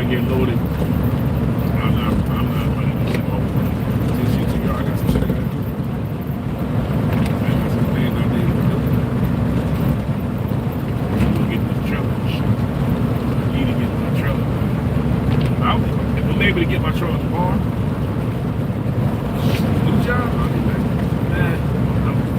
Get loaded. I'm not running this shit over. This shit to y'all. I got some shit I gotta do. I got some things I need to do. I'm gonna get this trailer and shit. I need to get my trailer. If I'm able to get my trailer tomorrow, new job, I'll be like, man, I'm good.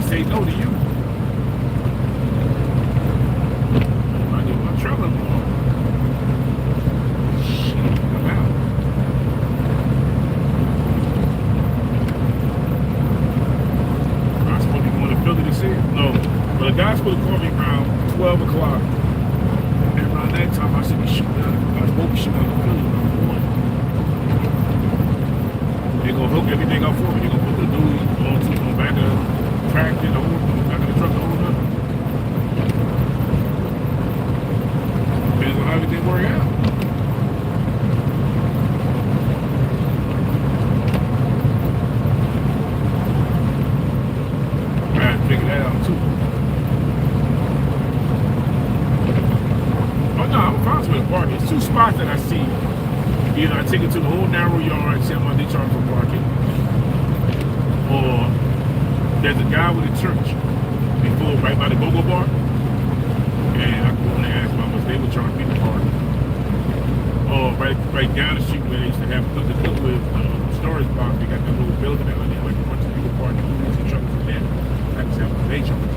Say no to you. I get my trailer tomorrow. Shit, I'm out. I'm supposed to be going to Philly to see it. No, but the guy's supposed to call me around 12 o'clock. And around that time, I should be shooting out. I was supposed to be shooting out of Philly around 1. They're going to hook everything up for me. They're going to put the dude on the back of tracked in the whole back of the truck the whole time. Depends on how everything work out. I had to figure that out too. Oh no, I'm fine with parking. It's two spots that I see. Either I take it to the whole narrow yard, see how much they charge for parking, or there's a guy with a church before, right by the go-go bar, and I go and ask them how much they would charge me to park. Or right down the street where they used to have the Goodwood storage box, they got that little building out there, like a bunch of people parking, Ubers and trucks from there. I can see how much they charge.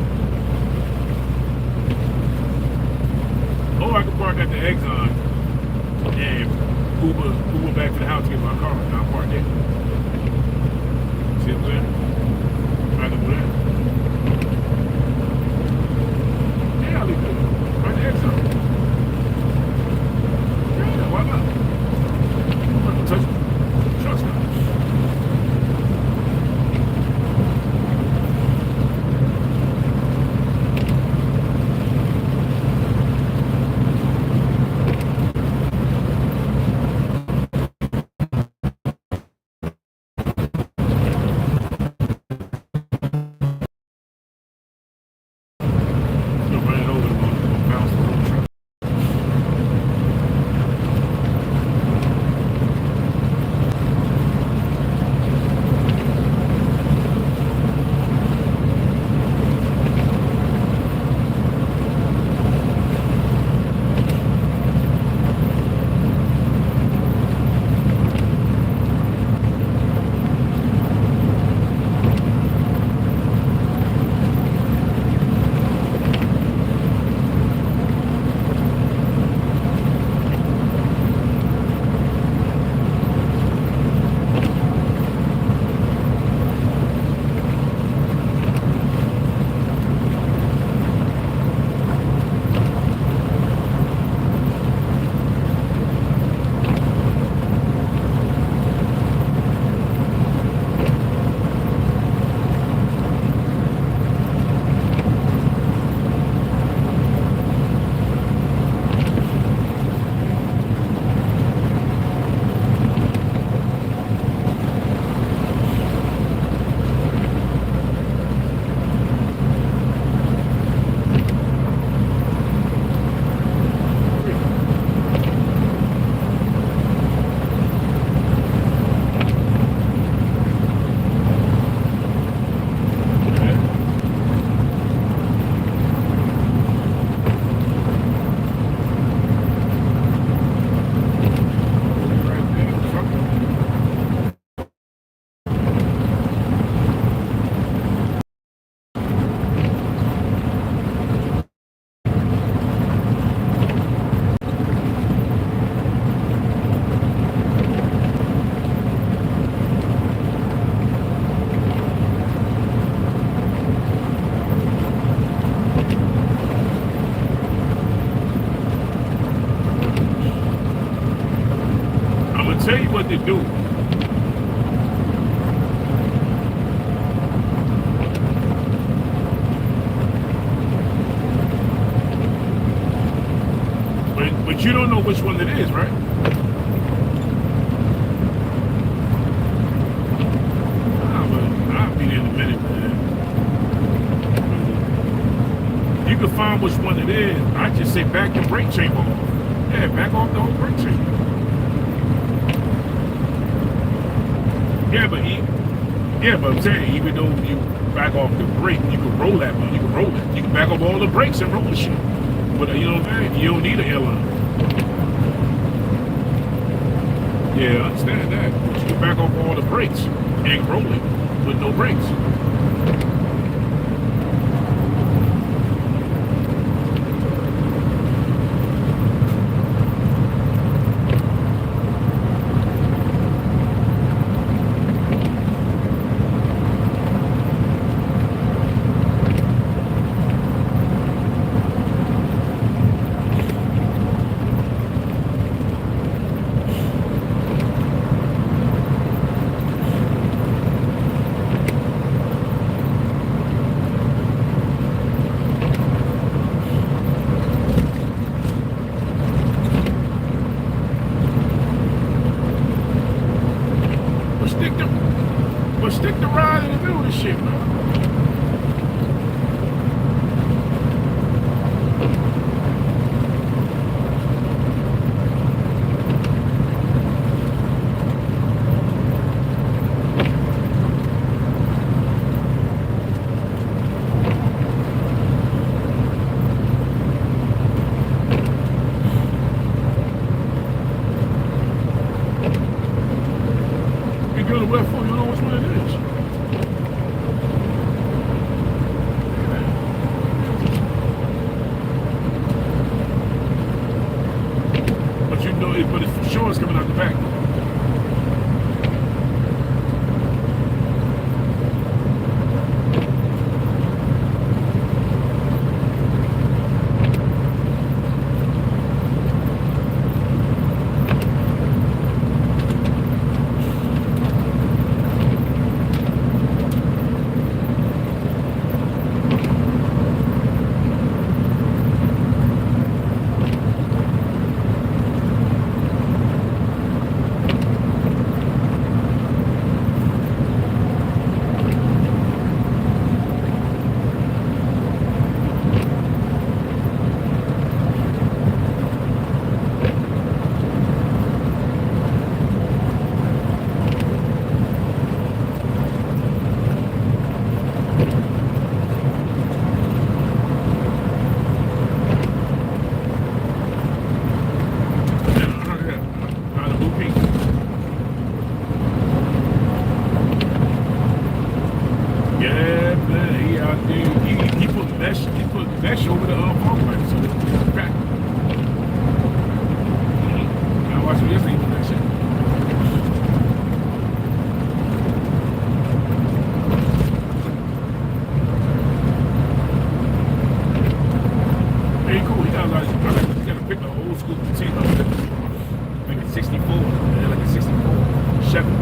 Or I could park at the Exxon and Uber back to the house to get my car, and I'll park there. See what I'm saying? I can do that. Yeah, I'll be good. Right there, so. Yeah, why not? I'm not gonna touch it. Trust me. you don't know which one it is, right? I'll be there in a minute, man. You can find which one it is. I just say back the brake chamber off. Yeah, back off the whole brake chamber. Yeah, but I'm saying, even though you back off the brake, you can roll that one. You can roll it. You can back off all the brakes and roll the shit. But you know what I'm saying? You don't need an airline. Yeah, I understand that. But you can back off all the brakes and roll it with no brakes. Stick the ride in the middle of this shit, man. You go to left foot, you know which one it is. But it's for sure it's coming out the back. Mesh over the phone line, so it's back. I watched it yesterday with that shit. Hey, cool. He got a lot of, you gotta pick the old school potato. Like a 64, like a 64 Chevy.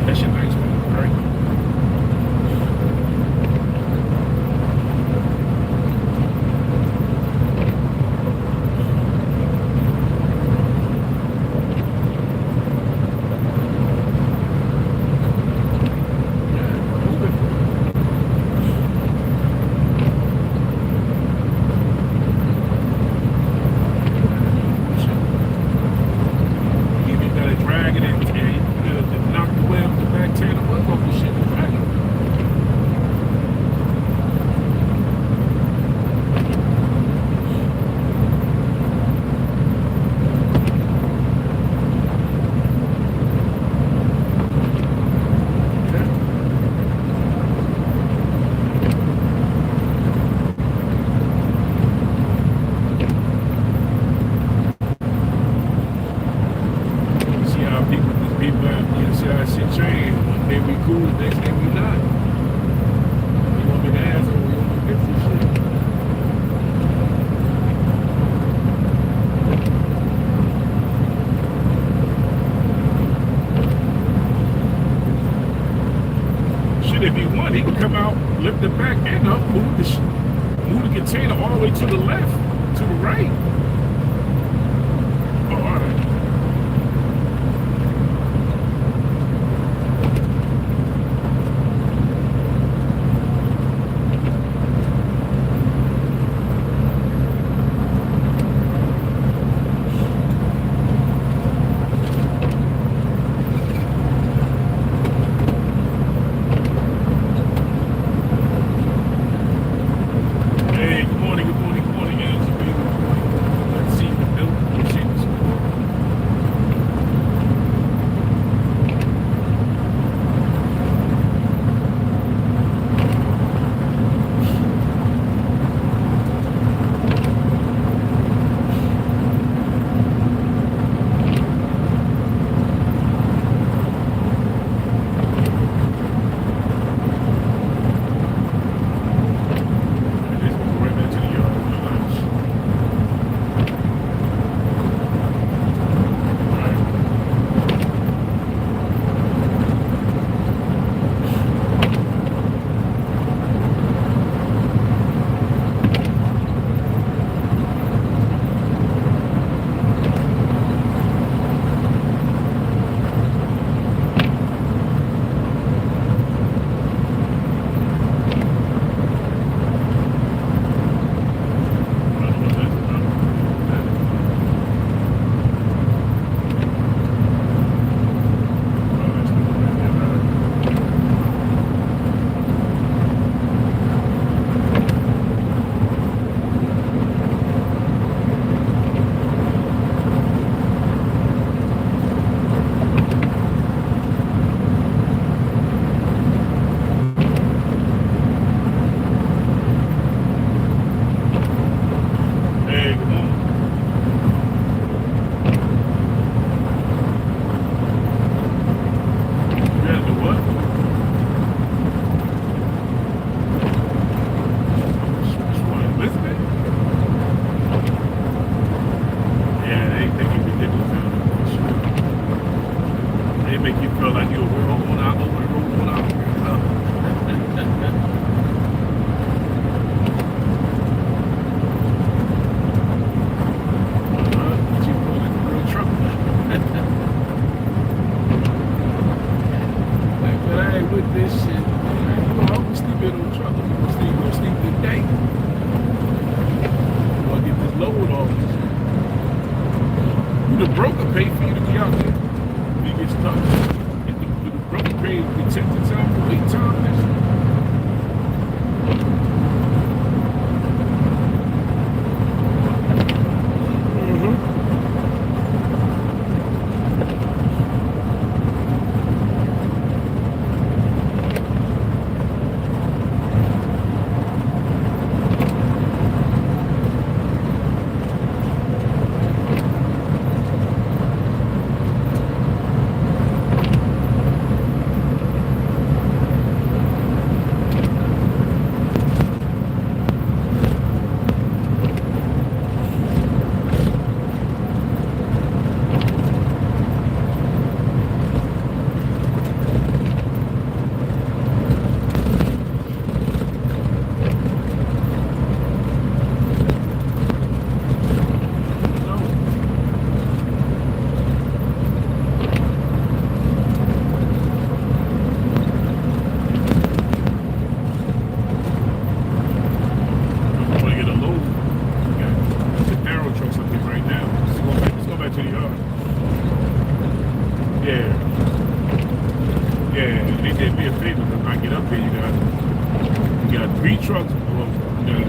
That shit nice, man. Very cool. If he won, he could come out, lift the back end up, move the container all the way to the left, to the right. 3 trucks, well, you know,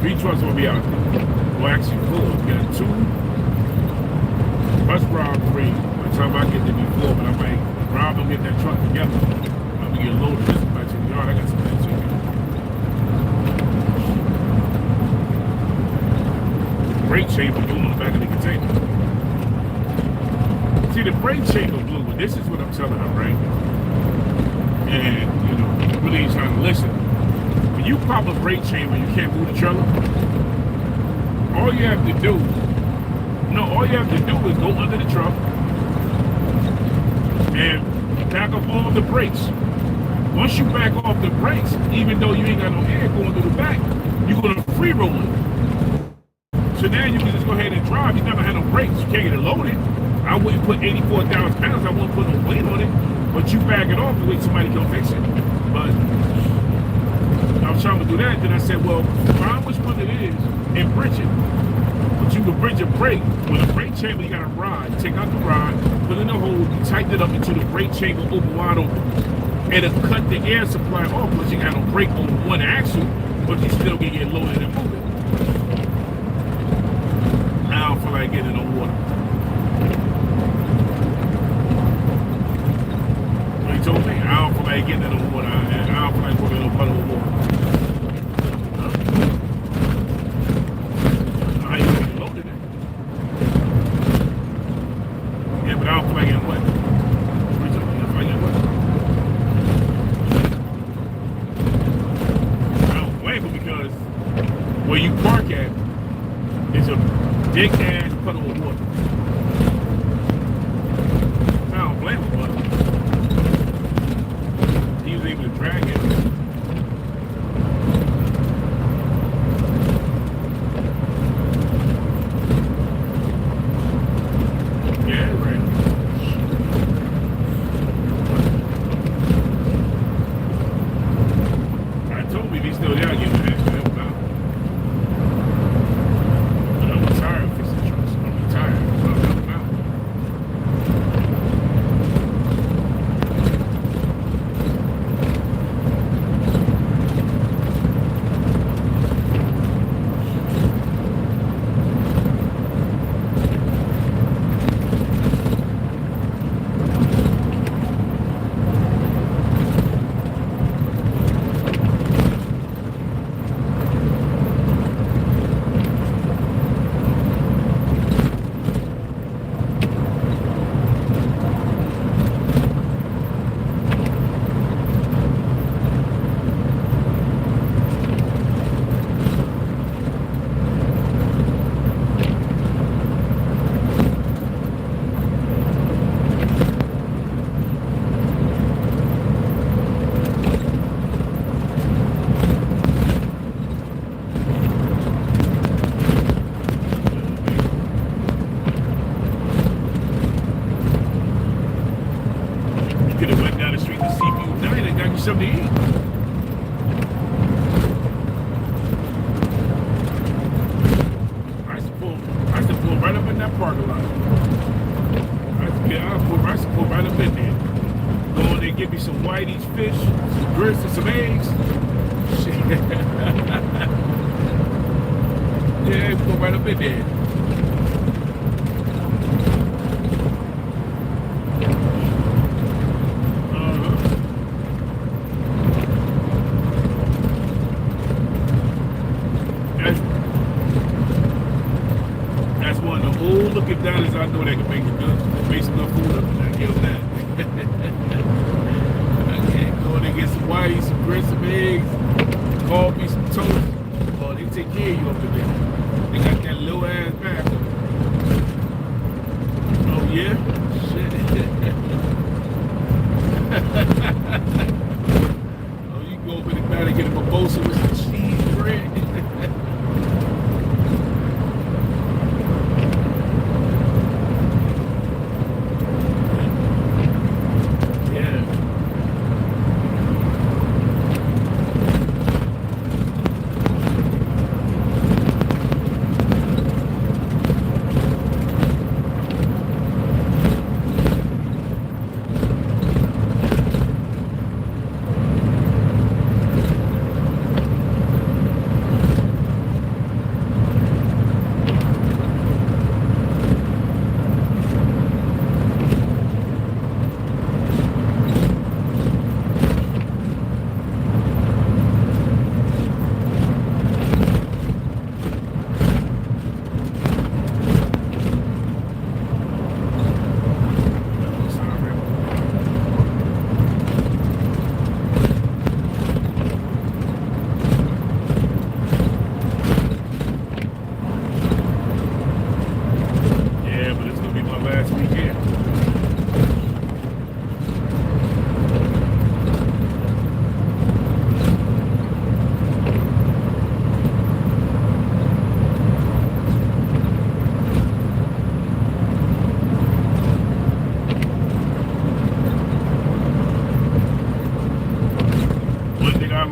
3 trucks will be out there. Well, actually 4. We got 2. Bus Rob 3. By the time I get to be 4, but I might, Rob don't get that truck together. I'm gonna get loaded this back to the yard. I got some things to do. Brake chamber blew on the back of the container. See, the brake chamber blew, but this is what I'm telling her, right? And, you know, really ain't trying to listen. When you pop a brake chamber, you can't move the trailer. All you have to do is go under the truck and back up all the brakes. Once you back off the brakes, even though you ain't got no air going through the back, you're gonna free roll it. So now you can just go ahead and drive. You never had no brakes. You can't get it loaded. I wouldn't put 84,000 pounds. I wouldn't put no weight on it. But you back it off and wait somebody come fix it. But I was trying to do that. Then I said, well, find which one it is and bridge it. But you can bridge a brake. With a brake chamber, you got a rod. Take out the rod, put it in the hole, you tighten it up until the brake chamber open wide open. And it'll cut the air supply off because you got no brake on one axle, but you still can get loaded and moving. I don't feel like getting no water. He told me, I don't feel like getting in the water. I don't feel like putting no puddle of water. I ain't gonna get loaded in. Yeah, but I don't feel like getting wet. He told me, I feel like getting wet. I don't blame him because where you park at is a big ass puddle of water. I don't blame him, but he was able to drag it. Yeah, right. I told him if he's still there, I'll give him that. But I'm tired of fixing trucks. I'm tired. So I'm helping out. Something to eat. I used to pull right up in that parking lot. I'll pull right up in there. Go in there, give me some whitey's fish, some grits, and some eggs. Shit. Yeah, pull right up in there. Looking down as I know they can make some good food up and I give them that. I can't go in and get some whitey, some grits, some eggs, coffee, some toast. Oh, they take care of you up in there. They got that little ass bathroom. Oh yeah? Shit. Oh, you go up in the back and get a mimosa with some cheese bread.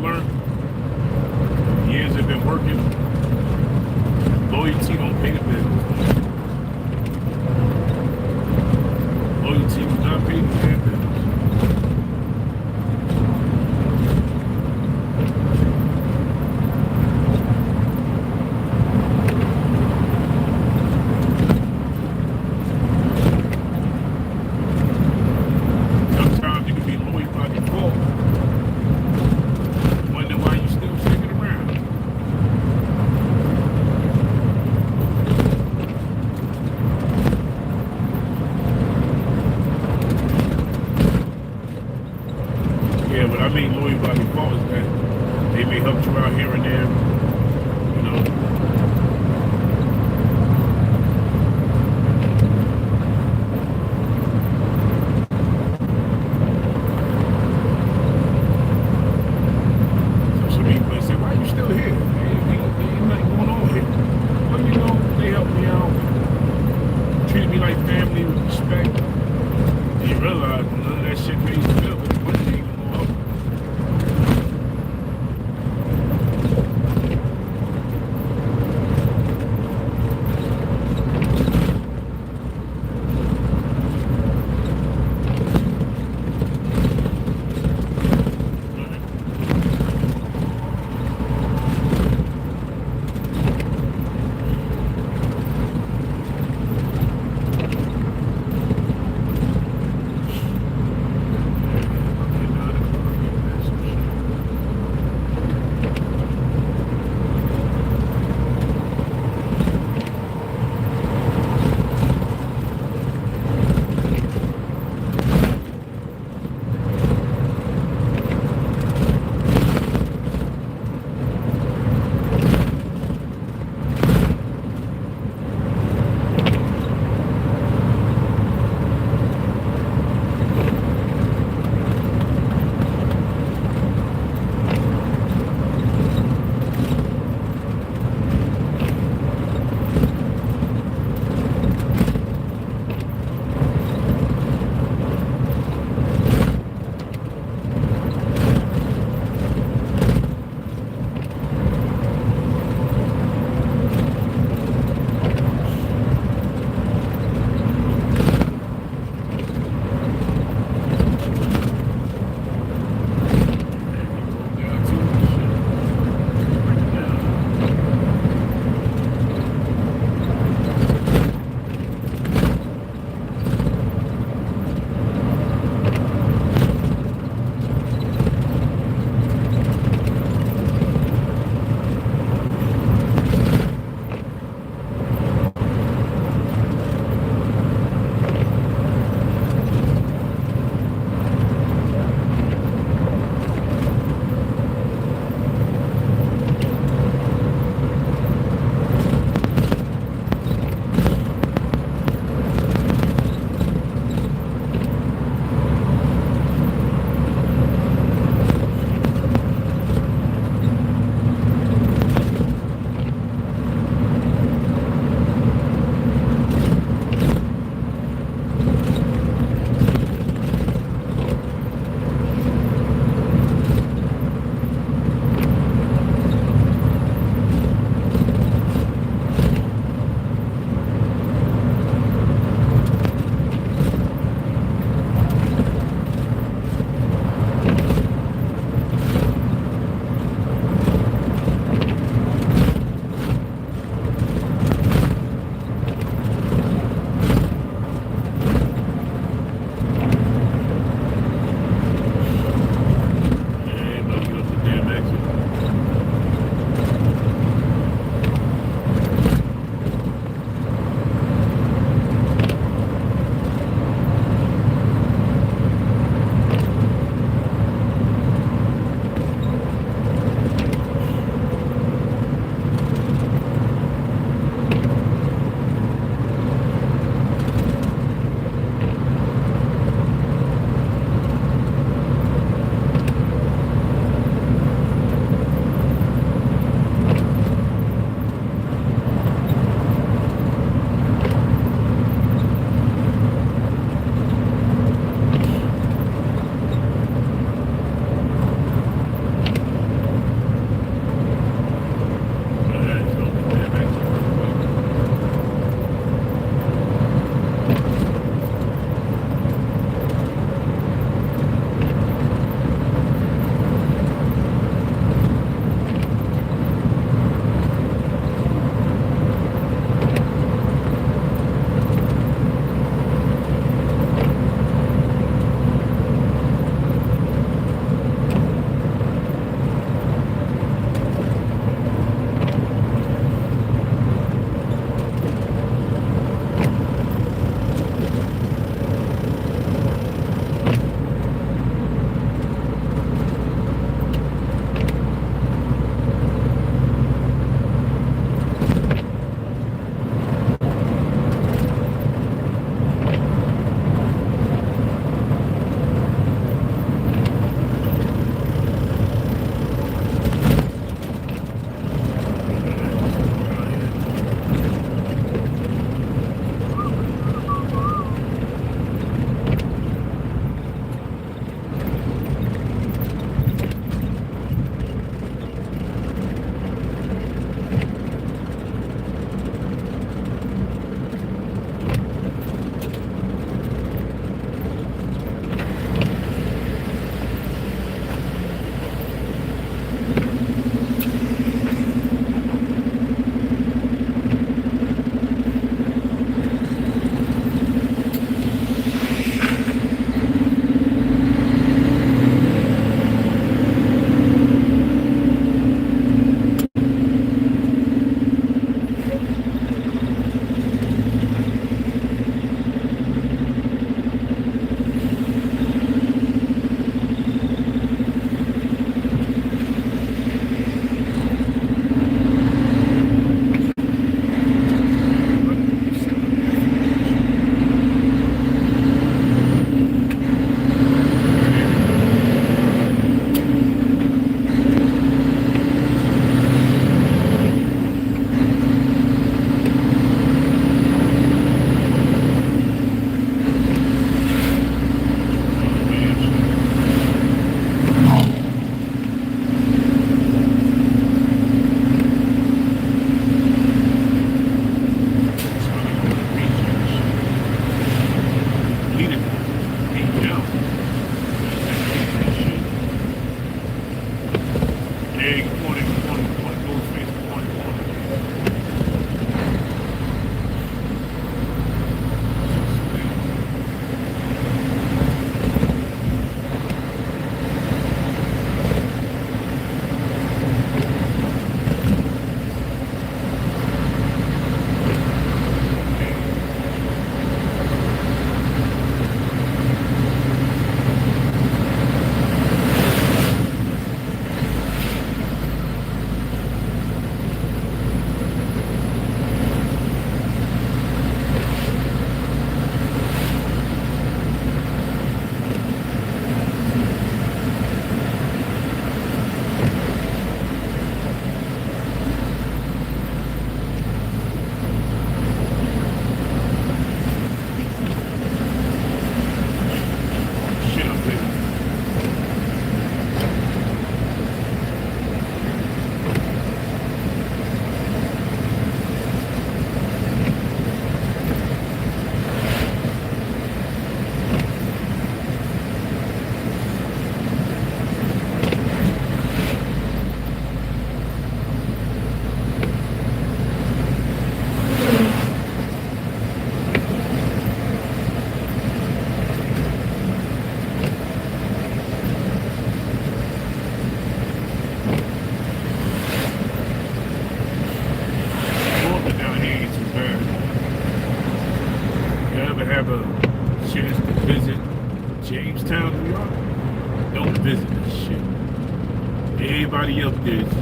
learned, years I've been working, loyalty don't pay the bills. Loyalty does not pay the damn bills. Sometimes you can be loyal by default. Wonder why you still sticking around. Yeah, but I mean loyal by default is that they may help you out here and there, you know. So some people may say, why are you still here? Ain't nothing going on here. Well, you know, they helped me out, treated me like family with respect. And you realize none of that shit pays the bill, but the money ain't gonna go up.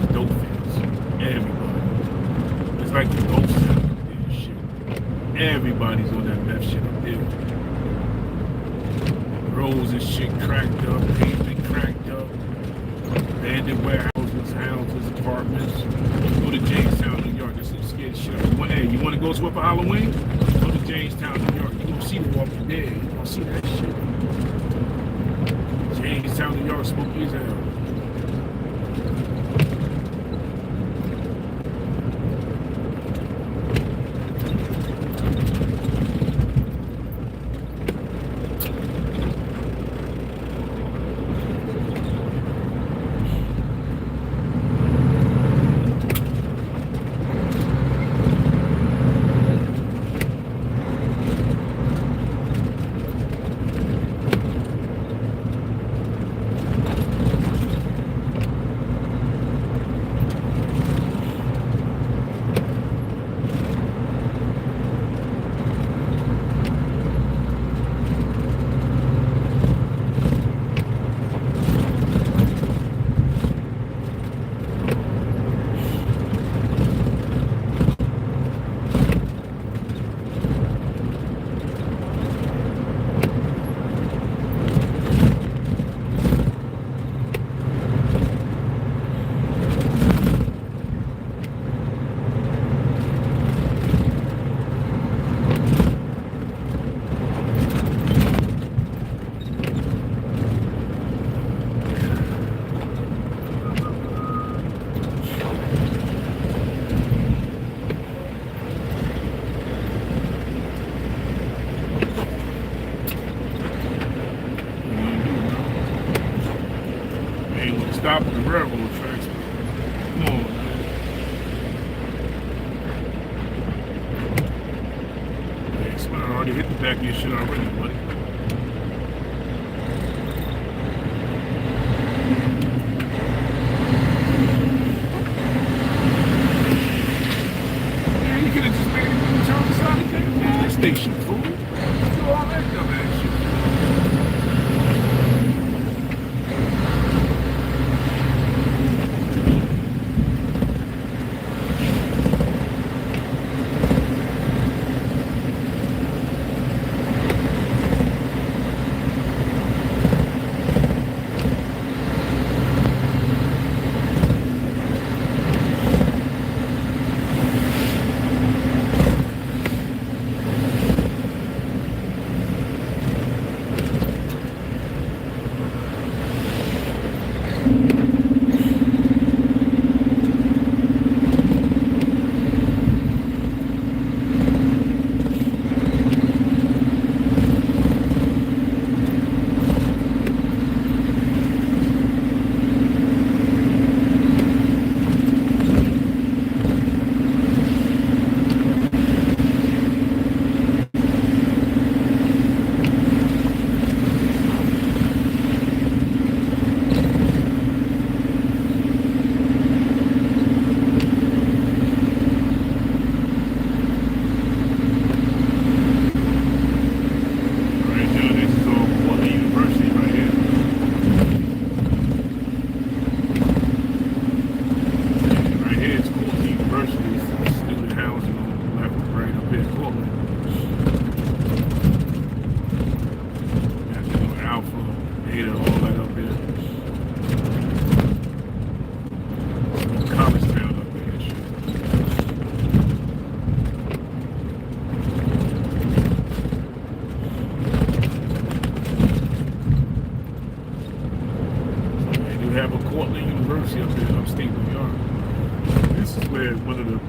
the dope fiends. Everybody. It's like the ghost town up there and shit. Everybody's on that meth shit up there. Roads and shit cracked up, pavement cracked up, abandoned warehouses, houses, apartments. Go to Jamestown, New York. That's some scared shit. Hey, you want to go to for Halloween? Go to Jamestown, New York. You gonna see the Walking Dead. You gonna see that shit. Jamestown, New York, spooky as hell. Stop at the railroad tracks. Come on, man. Hey, I already hit the back of your shit already, buddy. Man, you could have just made it when you turn the side of the gas station, fool. Do all that dumbass shit.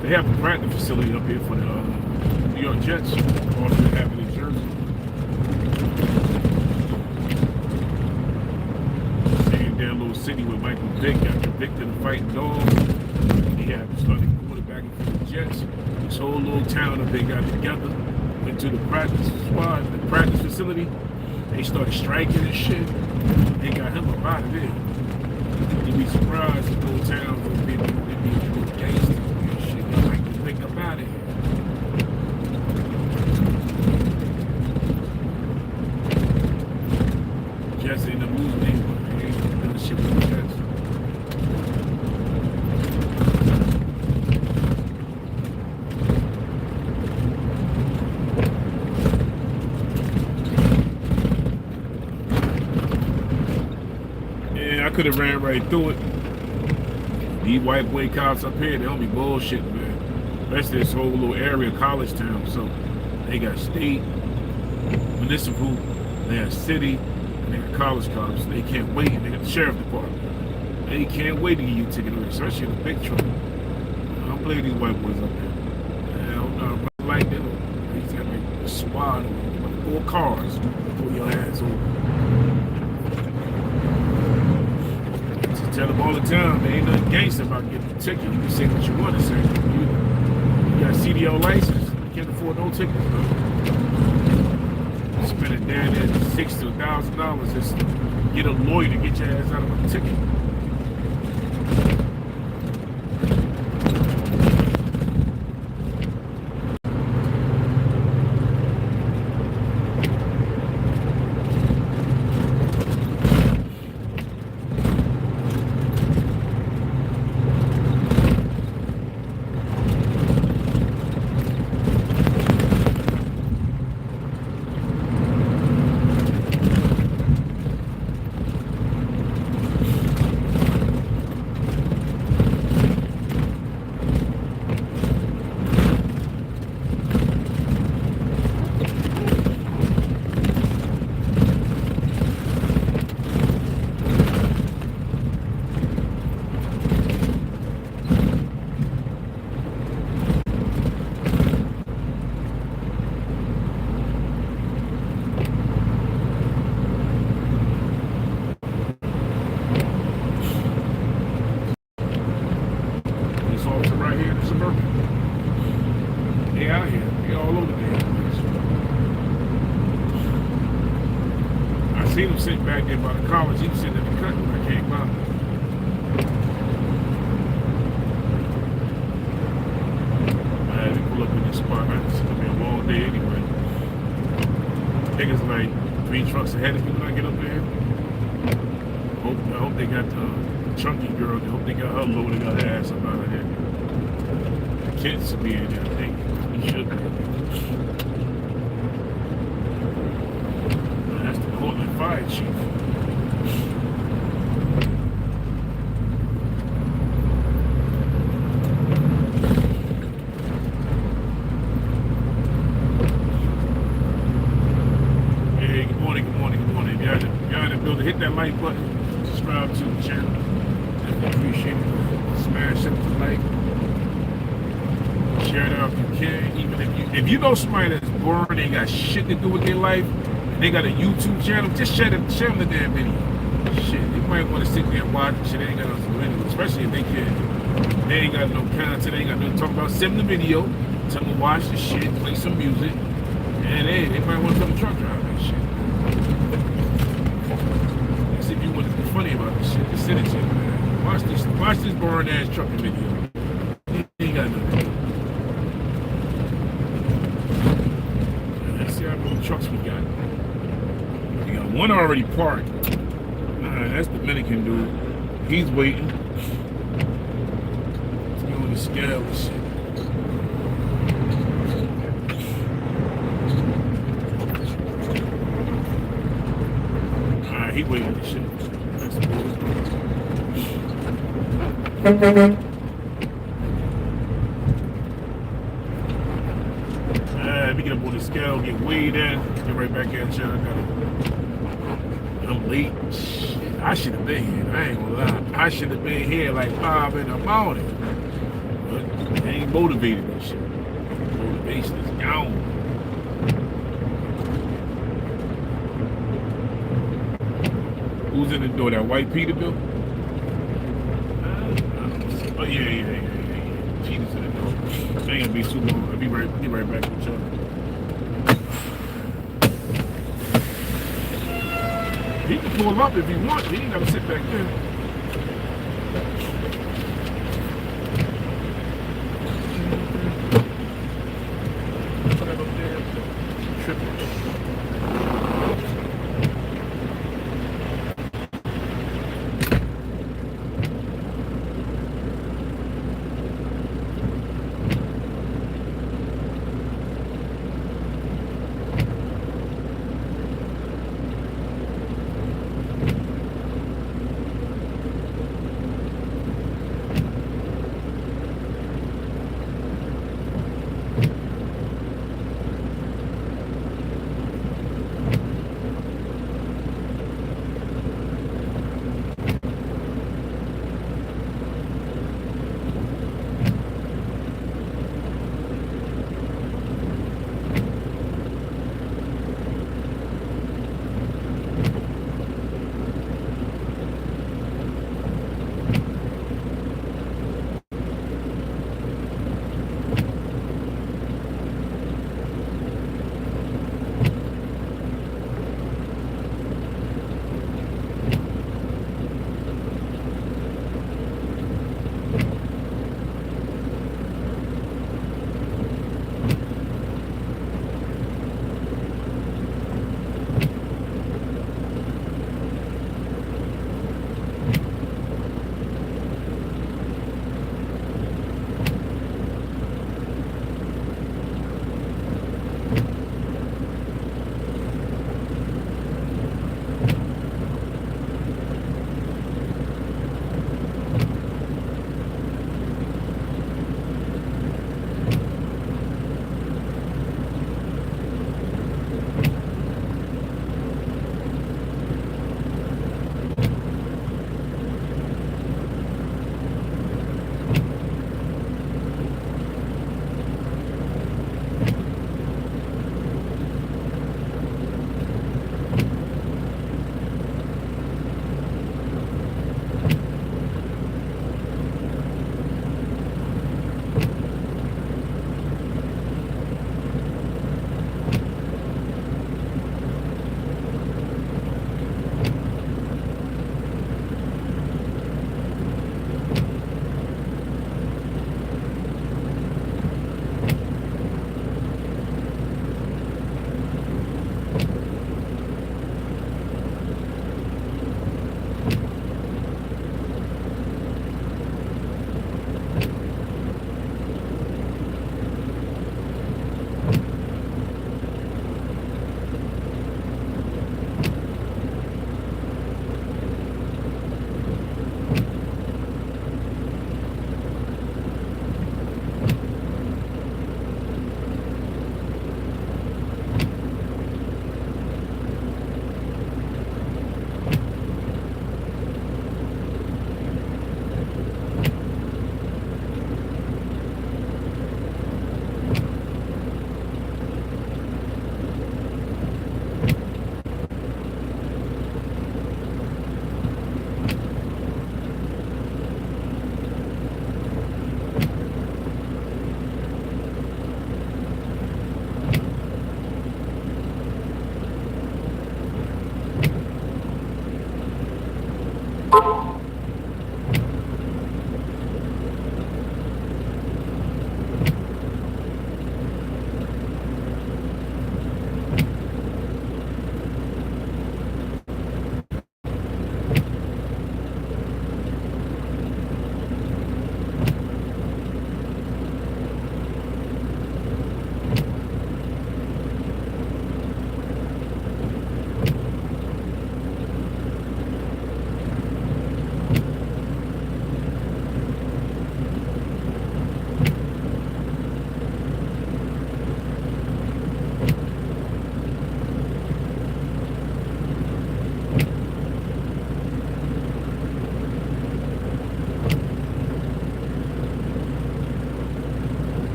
They have a practice facility up here for the New York Jets, also they have it in Jersey. Same damn little city where Michael Vick got convicted of fighting dogs. He had started quarterbacking for the Jets. This whole little town that they got together, went to the practice squad, the practice facility. They started striking and shit. They got him up out of there. You'd be surprised if little towns would be gangsters. Think about it. Jets ain't the losing anyway. They ain't doing shit with the Jets. could have ran right through it. These white boy cops up here, they don't be bullshitting, man. Especially this whole little area, college town. So they got state, municipal, they have city, and they got college cops. They can't wait, and they got the sheriff department. They can't wait to give you a ticket, especially in a big truck. I don't play these white boys up there. Hell no, but like them. They got like a squad of 4 cars. Pull your ass over. Tell them all the time, there ain't nothing gangster about getting a ticket. You can say what you want to say. You got a CDL license, you can't afford no tickets, bro. Spending down there $6,000 to $1,000 just to get a lawyer to get your ass out of a ticket. They out here. They all over the damn place. I seen him sitting back there by the college. He was sitting in the cut when I came by. I had to pull up in this spot. It's gonna be a long day anyway. I think it's like 3 trucks ahead of me when I get up there. I hope they got the chunky girl. I hope they got her loaded, got her ass up out of there. The kids will be in there, I think. He should be. That's the Portland Fire Chief. Hey, good morning, good morning, good morning. Y'all in the building, hit that like button. Subscribe to the channel. Definitely appreciate it. Smash up the like. Share it out if you can. Even if you know somebody that's bored, they got shit to do with their life, and they got a YouTube channel, just share them the damn video. Shit, they might want to sit there and watch shit. They ain't got nothing to do anyway, especially if they can. They ain't got no content. They ain't got nothing to talk about. Send them the video. Tell them to watch the shit, play some music, and they might want to come truck drive that shit. That's if you want to be funny about this shit. Just send it to them, man. Watch this boring ass trucking video. They ain't got nothing to do. How many trucks we got? We got one already parked. That's the Dominican dude. He's waiting. Let's go on the scale and shit. Alright, he waiting and shit. That's cool. Let me get up on the scale, get weighed in, get right back at you. I'm late. Shit, I should have been here. I ain't gonna lie. I should have been here like 5 in the morning. But they ain't motivated and shit. Motivation is gone. Who's in the door? That white Peterbilt? Oh yeah. Peter's in the door. They ain't gonna be too long. I'll be right back with y'all. He can pull up if he wants. He ain't gotta sit back there.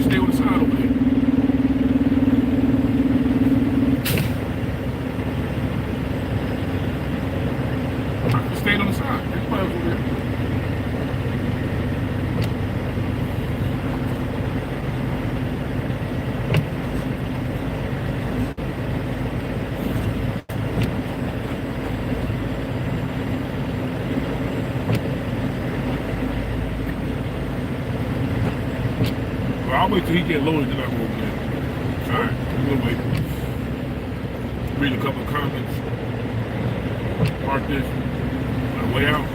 stay on the side over there. I could have stayed on the side. Everybody was over there. I'll wait till he get loaded, then I'll go over there. Alright, we'll wait. Read a couple of comments. Park this. On the way out.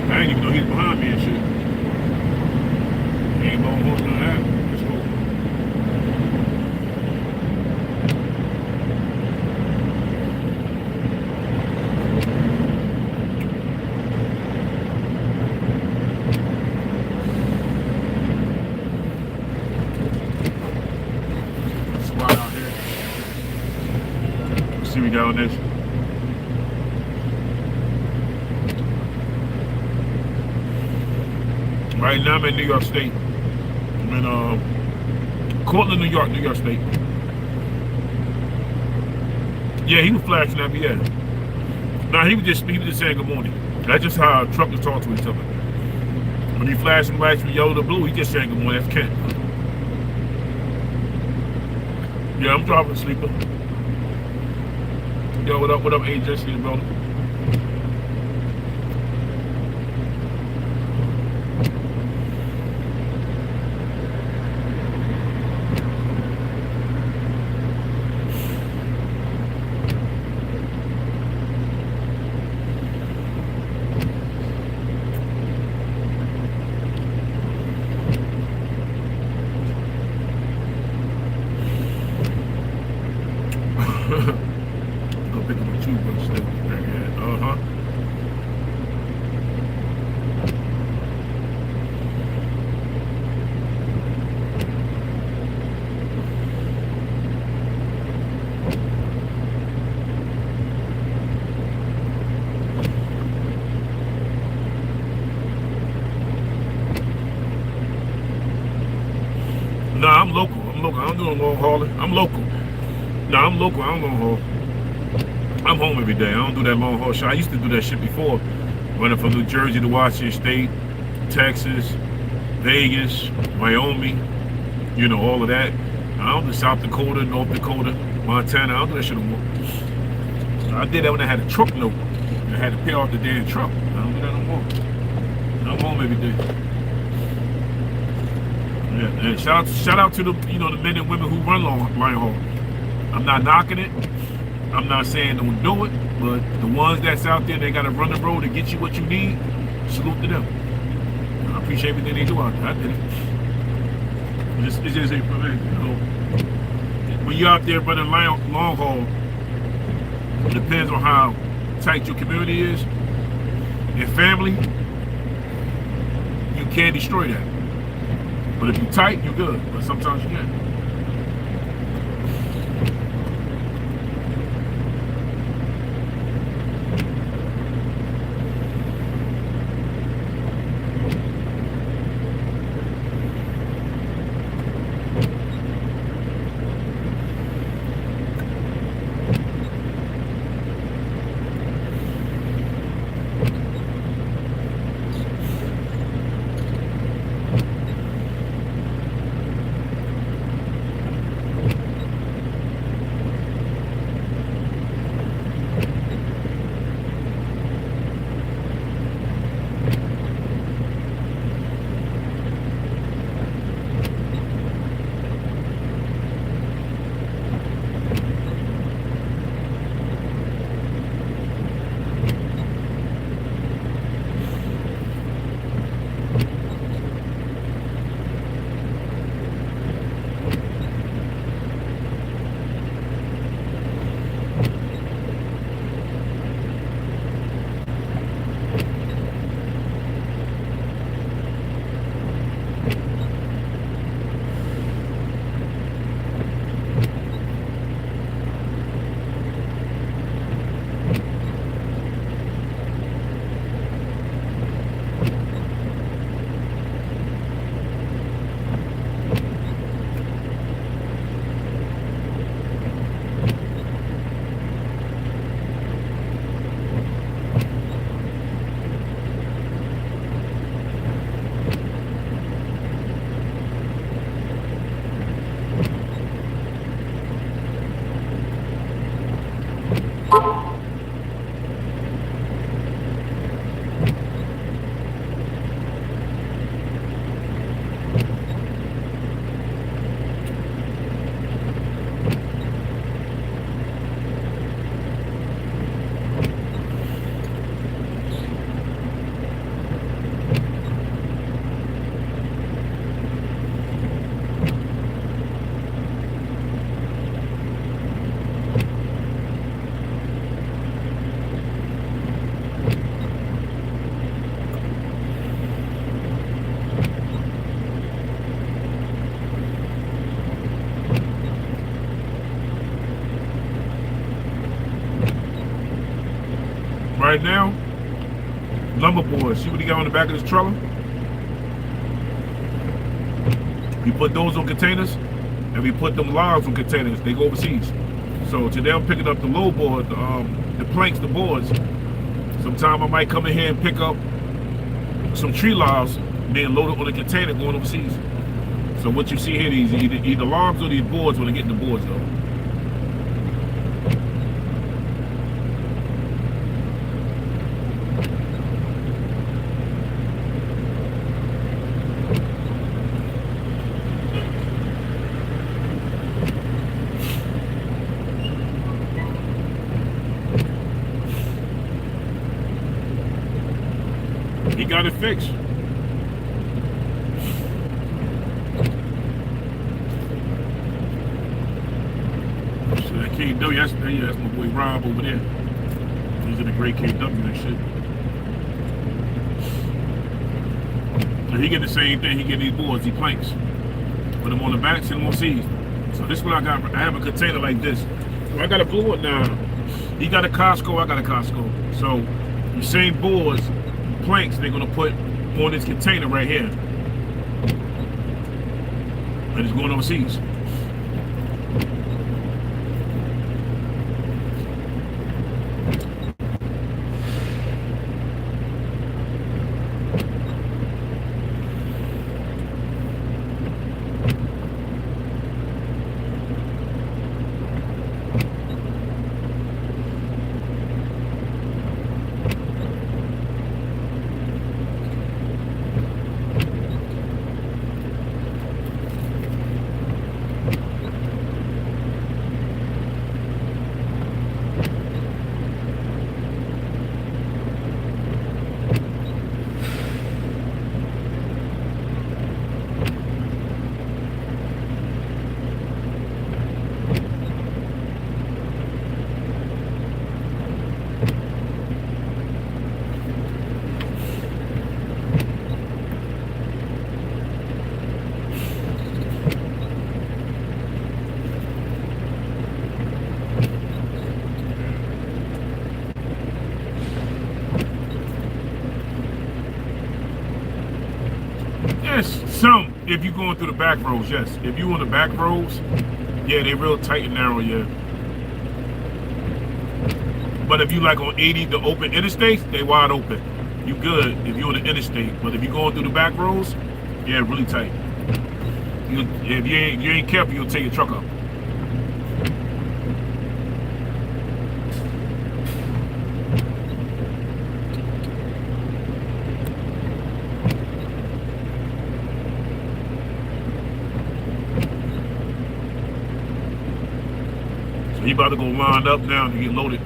I didn't even know he was behind me and shit. He ain't long horse none of that. Let's go. Spot out here. Let's see what we got on this. Right now I'm in New York State. I'm in Cortland, New York State. Yeah, he was flashing at me, yeah. Nah, he was just saying good morning. That's just how truckers talk to each other. When he flashing lights from yellow to blue, he just saying good morning. That's Kent. Yeah, I'm driving a sleeper. Yo, what up, AJ? See you, brother. Go pick up a toothbrush still. Uh-huh. Nah, I'm local. I don't do no long hauling. I'm local. Nah, I'm local. I don't long haul. I'm home every day. I don't do that long haul shit. I used to do that shit before. Running from New Jersey to Washington State, Texas, Vegas, Wyoming, you know, all of that. I don't do South Dakota, North Dakota, Montana. I don't do that shit no more. I did that when I had a truck note. I had to pay off the damn truck. I don't do that no more. I'm home every day. Yeah, and shout out to the the men and women who run line haul. I'm not knocking it. I'm not saying don't do it, but the ones that's out there, they gotta run the road to get you what you need. Salute to them. I appreciate everything they do out there. I did it. It's just a when you're out there running long haul, it depends on how tight your community is. And family, you can't destroy that. But if you're tight, you're good. But sometimes you can't. right now, lumber boards. See what he got on the back of this trailer? We put those on containers, and we put them logs on containers. They go overseas. So today I'm picking up the low board, the planks, the boards. Sometime I might come in here and pick up some tree logs, then load it on a container going overseas. So what you see here, these either logs or these boards when they get in the boards though. He got it fixed. So that KW, that's my boy Rob over there. He's in a great KW and shit. So he get the same thing. He get these boards, these planks. Put them on the back, send them overseas. So this one I got. I have a container like this. So I got a board now. He got a Costco. I got a Costco. So the same boards, planks, they're gonna put on this container right here, and it's going overseas. Yes, some. If you're going through the back roads, yes. If you on the back roads, yeah, they real tight and narrow, yeah. But if you like on 80, the open interstates, they wide open. You good if you're on the interstate. But if you're going through the back roads, yeah, really tight. If you ain't careful, you'll take your truck up. He about to go line up now to get loaded.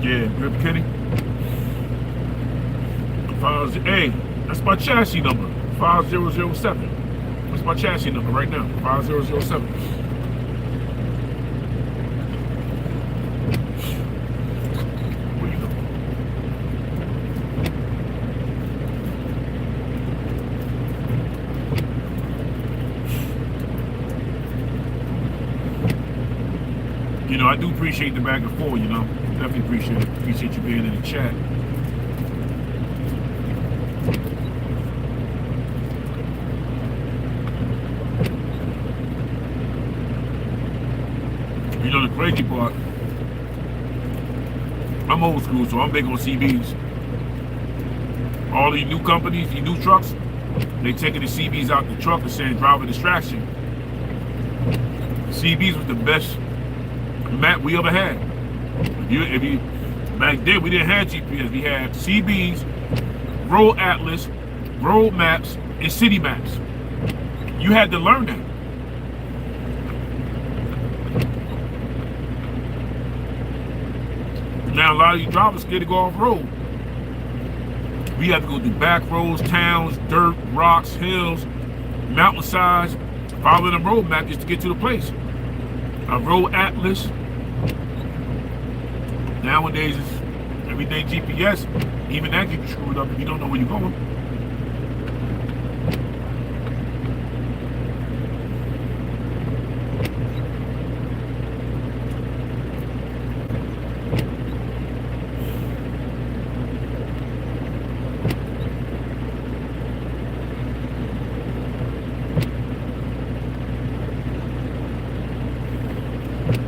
Yeah, Grip Kenny. Hey, that's my chassis number, 5007. That's my chassis number right now, 5007. Where you go? You know, I do appreciate the back and forth, you know. Definitely appreciate it. Appreciate you being in the chat. You know the crazy part, I'm old school, so I'm big on CBs. All these new companies, these new trucks, they taking the CBs out the truck and saying driver distraction. CBs was the best map we ever had. If you back then we didn't have GPS, we had CBs, road atlas, road maps, and city maps. You had to learn that. Now a lot of you drivers scared to go off road. We have to go through back roads, towns, dirt, rocks, hills, mountainsides, following a road map just to get to the place. A road atlas, Nowadays, it's everything GPS. Even that gets you screwed up if you don't know where you're going.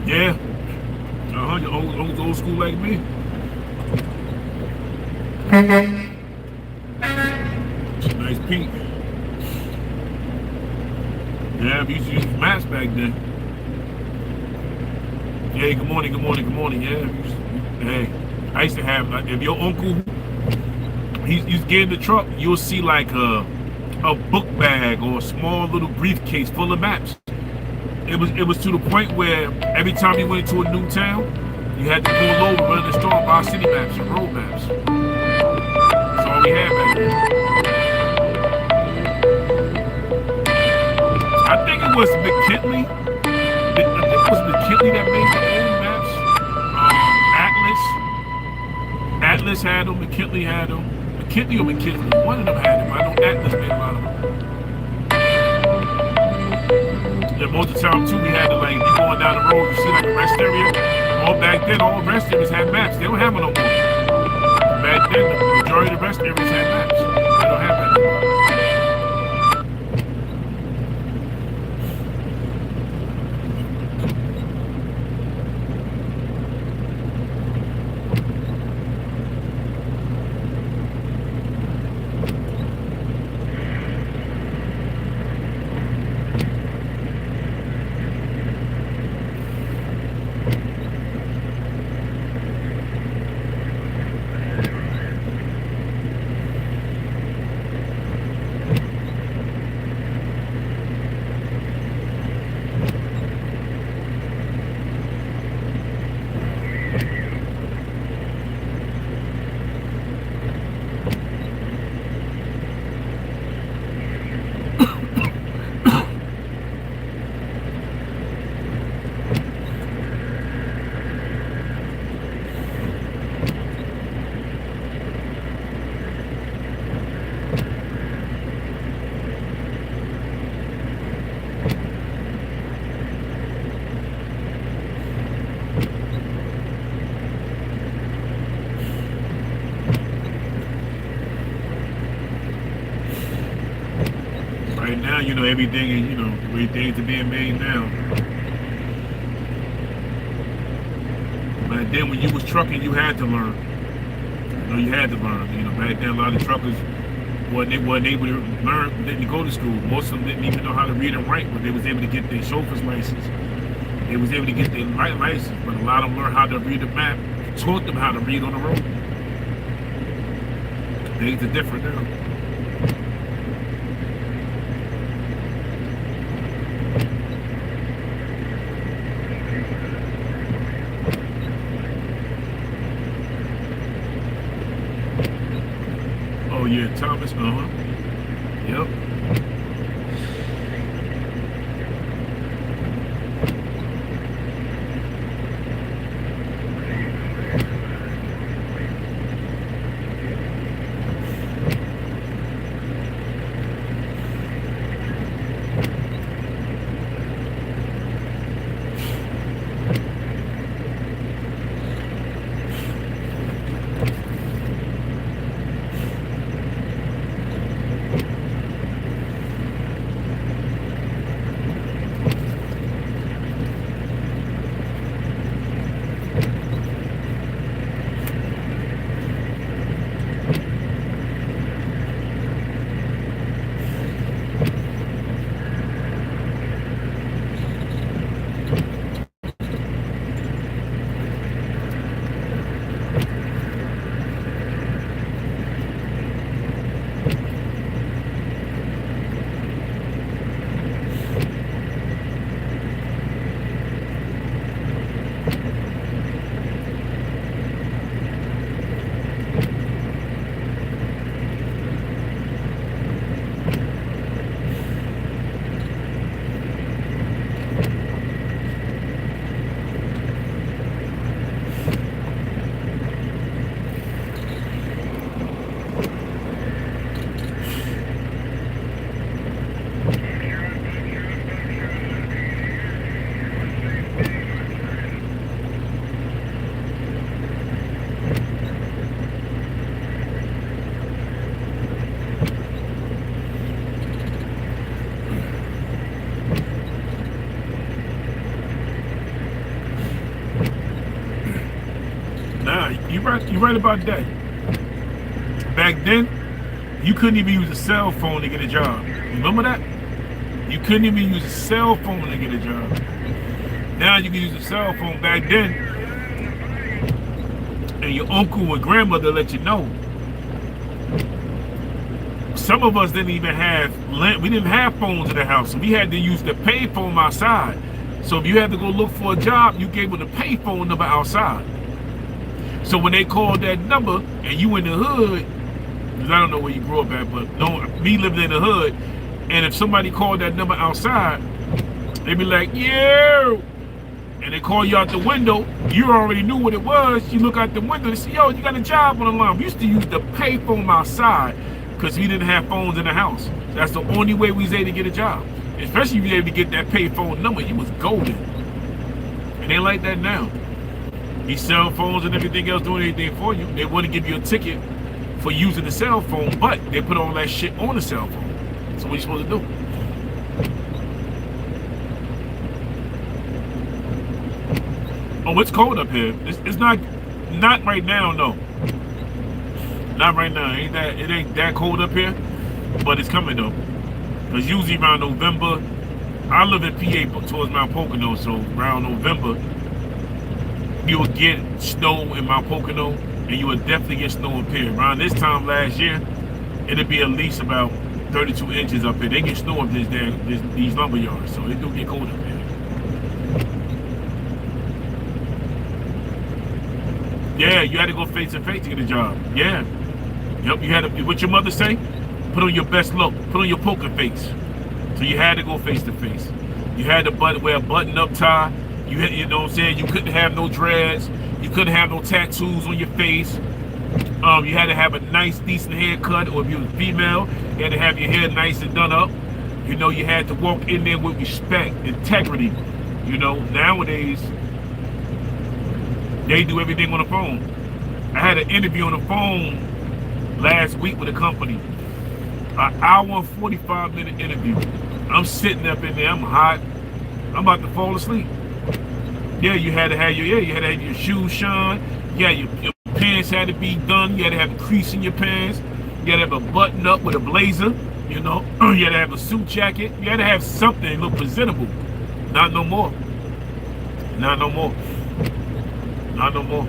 Yeah. You're old school like me. It's a nice peak. Yeah, we used to use maps back then. Yeah, good morning. Yeah, hey, I used to have, if your uncle, he's getting the truck, you'll see like a book bag or a small little briefcase full of maps. It was to the point where every time you went into a new town, you had to pull over, run the store, buy city maps and road maps. That's all we had back then. I think it was McKinley. I think it was McKinley that made the old maps. Atlas had them. McKinley had them. McKinley or McKinley, one of them had them. I know Atlas made a lot of them. And most of the time too, we had to, like, you going down the road, you see like a rest area. All back then, all rest areas had maps. They don't have them no more. Back then, the majority of the rest areas had maps. They don't have that no more. Right now, everything is, the way things are being made now. Back then, when you was trucking, you had to learn. You had to learn. Back then, a lot of truckers wasn't able to learn, didn't go to school. Most of them didn't even know how to read and write, but they was able to get their chauffeur's license. They was able to get their license, but a lot of them learned how to read the map, taught them how to read on the road. Things are different now. Oh yeah, Thomas, Yep. You're right about that. Back then, you couldn't even use a cell phone to get a job. Remember that? You couldn't even use a cell phone to get a job. Now you can use a cell phone. Back then, and your uncle or grandmother let you know. Some of us didn't even have we didn't have phones in the house, so we had to use the pay phone outside. So if you had to go look for a job, you gave them the pay phone number outside. So when they called that number and you in the hood, because I don't know where you grew up at, but no, me living in the hood, and if somebody called that number outside, they'd be like, yeah, and they call you out the window, you already knew what it was. You look out the window and say, yo, you got a job on the line. We used to use the pay phone outside because we didn't have phones in the house. That's the only way we was able to get a job. Especially if you were able to get that pay phone number, you was golden. And they like that now. These cell phones and everything else doing anything for you. They want to give you a ticket for using the cell phone, but they put all that shit on the cell phone. So what are you supposed to do? Oh, it's cold up here. It's not right now, no. Not right now. It ain't that cold up here, but it's coming though. Because usually around November, I live in PA towards Mount Pocono, so around November, you will get snow in Mount Pocono, and you will definitely get snow up here. Around this time last year, it'll be at least about 32 inches up here. They get snow up these lumber yards, so it do get cold up here. Yeah, you had to go face to face to get a job. Yeah. Yep, you had to, what your mother say? Put on your best look. Put on your poker face. So you had to go face to face. You had to wear a button-up tie. You know what I'm saying? You couldn't have no dreads. You couldn't have no tattoos on your face. You had to have a nice, decent haircut, or if you was female, you had to have your hair nice and done up. You know, you had to walk in there with respect, integrity. You know, nowadays, they do everything on the phone. I had an interview on the phone last week with a company. An hour and 45-minute interview. I'm sitting up in there, I'm hot. I'm about to fall asleep. Yeah, you had to have your shoes shine. Yeah, your pants had to be done. You had to have a crease in your pants. You had to have a button up with a blazer. You know, you had to have a suit jacket. You had to have something look presentable. Not no more. Not no more. Not no more.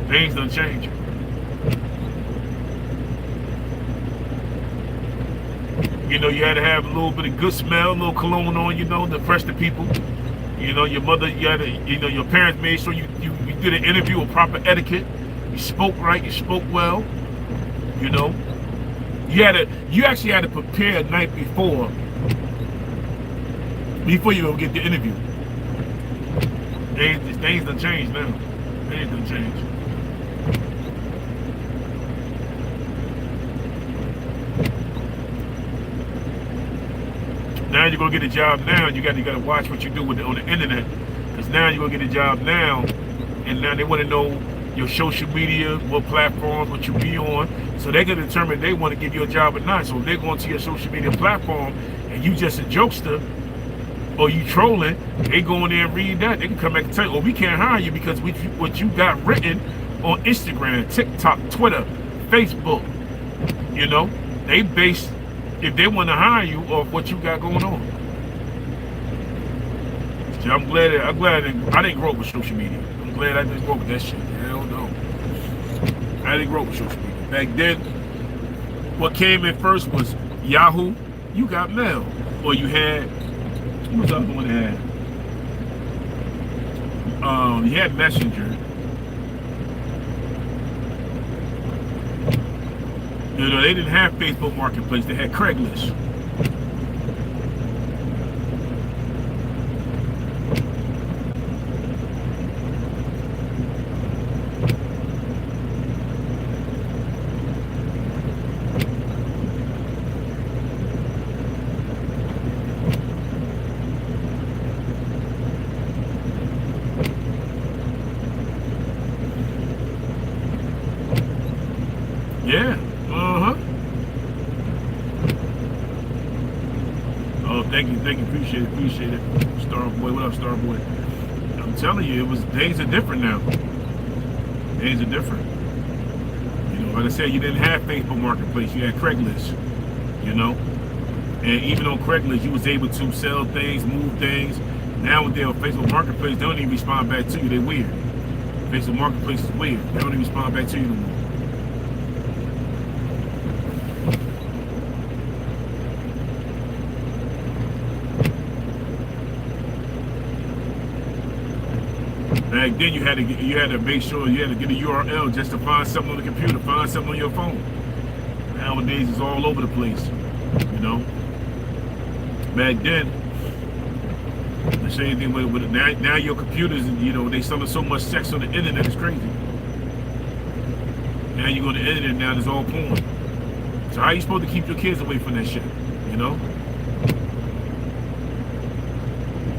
Things done change. You know, you had to have a little bit of good smell, a little cologne on, you know, to impress the people. You know, your mother, you had to, you know, your parents made sure you did an interview with proper etiquette. You spoke right, you spoke well. You know, you actually had to prepare a night before you go get the interview. Things done changed now. Things done changed. Now you're gonna get a job now. You gotta watch what you do on the internet, because now you're gonna get a job now, and now they want to know your social media, what platforms, what you be on, so they're gonna determine they want to give you a job or not. So if they're going to your social media platform and you just a jokester or you trolling, they go in there and read that. They can come back and tell you, oh, we can't hire you because what you got written on Instagram, TikTok, Twitter, Facebook. You know, they base, if they want to hire you, off what you got going on. So I'm glad I didn't grow up with social media. I'm glad I didn't grow up with that shit. Hell no. I didn't grow up with social media. Back then, what came in first was Yahoo. You got mail. Or you had, what was the other one that had? You had Messenger. You know, they didn't have Facebook Marketplace. They had Craigslist. Yeah. Oh, thank you, appreciate it. Starboy, what up, Starboy? I'm telling you, things are different now. Days are different. You know, like I said, you didn't have Facebook Marketplace. You had Craigslist. You know, and even on Craigslist, you was able to sell things, move things. Now when they're on Facebook Marketplace, they don't even respond back to you. They're weird. Facebook Marketplace is weird. They don't even respond back to you no more. Back then, you had to make sure you had to get a URL just to find something on the computer, find something on your phone. Nowadays, it's all over the place. You know. Back then, the same thing with it. Now your computers, you know, they selling so much sex on the internet, it's crazy. Now you go to the internet, now it's all porn. So how you supposed to keep your kids away from that shit? You know?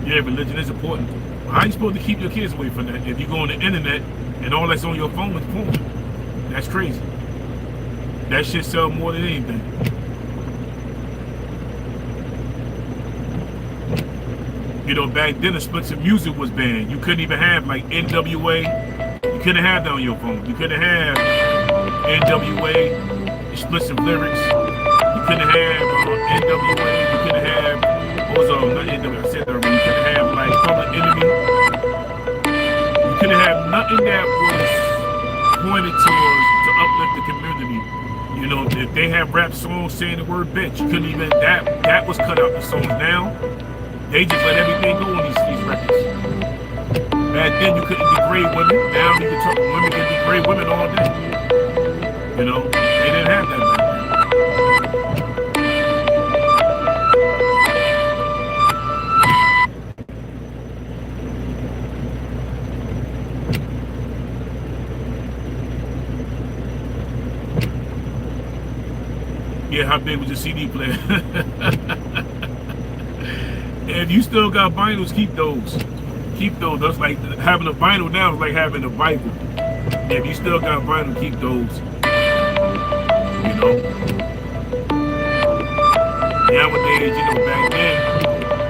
Yeah, religion is important. How you supposed to keep your kids away from that if you go on the internet and all that's on your phone is porn? That's crazy. That shit sells more than anything. You know, back then the splits of music was banned. You couldn't even have like NWA. You couldn't have that on your phone. You couldn't have NWA, splits of lyrics. You couldn't have NWA. You couldn't have, what was not NWA, I said that already. You couldn't have like Public Enemy. You couldn't have nothing that was pointed towards to uplift the community. You know, if they have rap songs saying the word bitch, you couldn't even, that was cut out the songs. Now, they just let everything go on these records. Back then you couldn't degrade women. Now you can talk, women can degrade women all day. You know, they didn't have that back then. Yeah, how big was your CD player? If you still got vinyls, keep those. Keep those. That's like having a vinyl now is like having a Bible. If you still got vinyl, keep those. You know? Nowadays, you know, back then,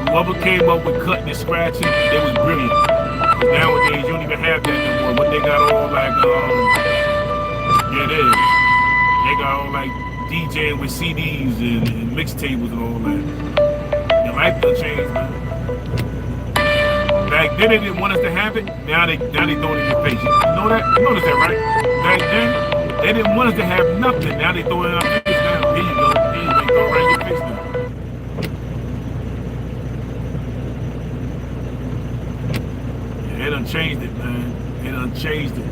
whoever came up with cutting and scratching, it was brilliant. But nowadays, you don't even have that no more. But they got all like, yeah, it is. They got all like DJing with CDs and mixtables and all that. Life done changed, man. Back then they didn't want us to have it. Now they throw it in your face. You know that? You notice that, right? Back then they didn't want us to have nothing. Now they throw it in our face. Now here you go. Here you go. They throw it right in your face now. Yeah, they done changed it, man. They done changed it.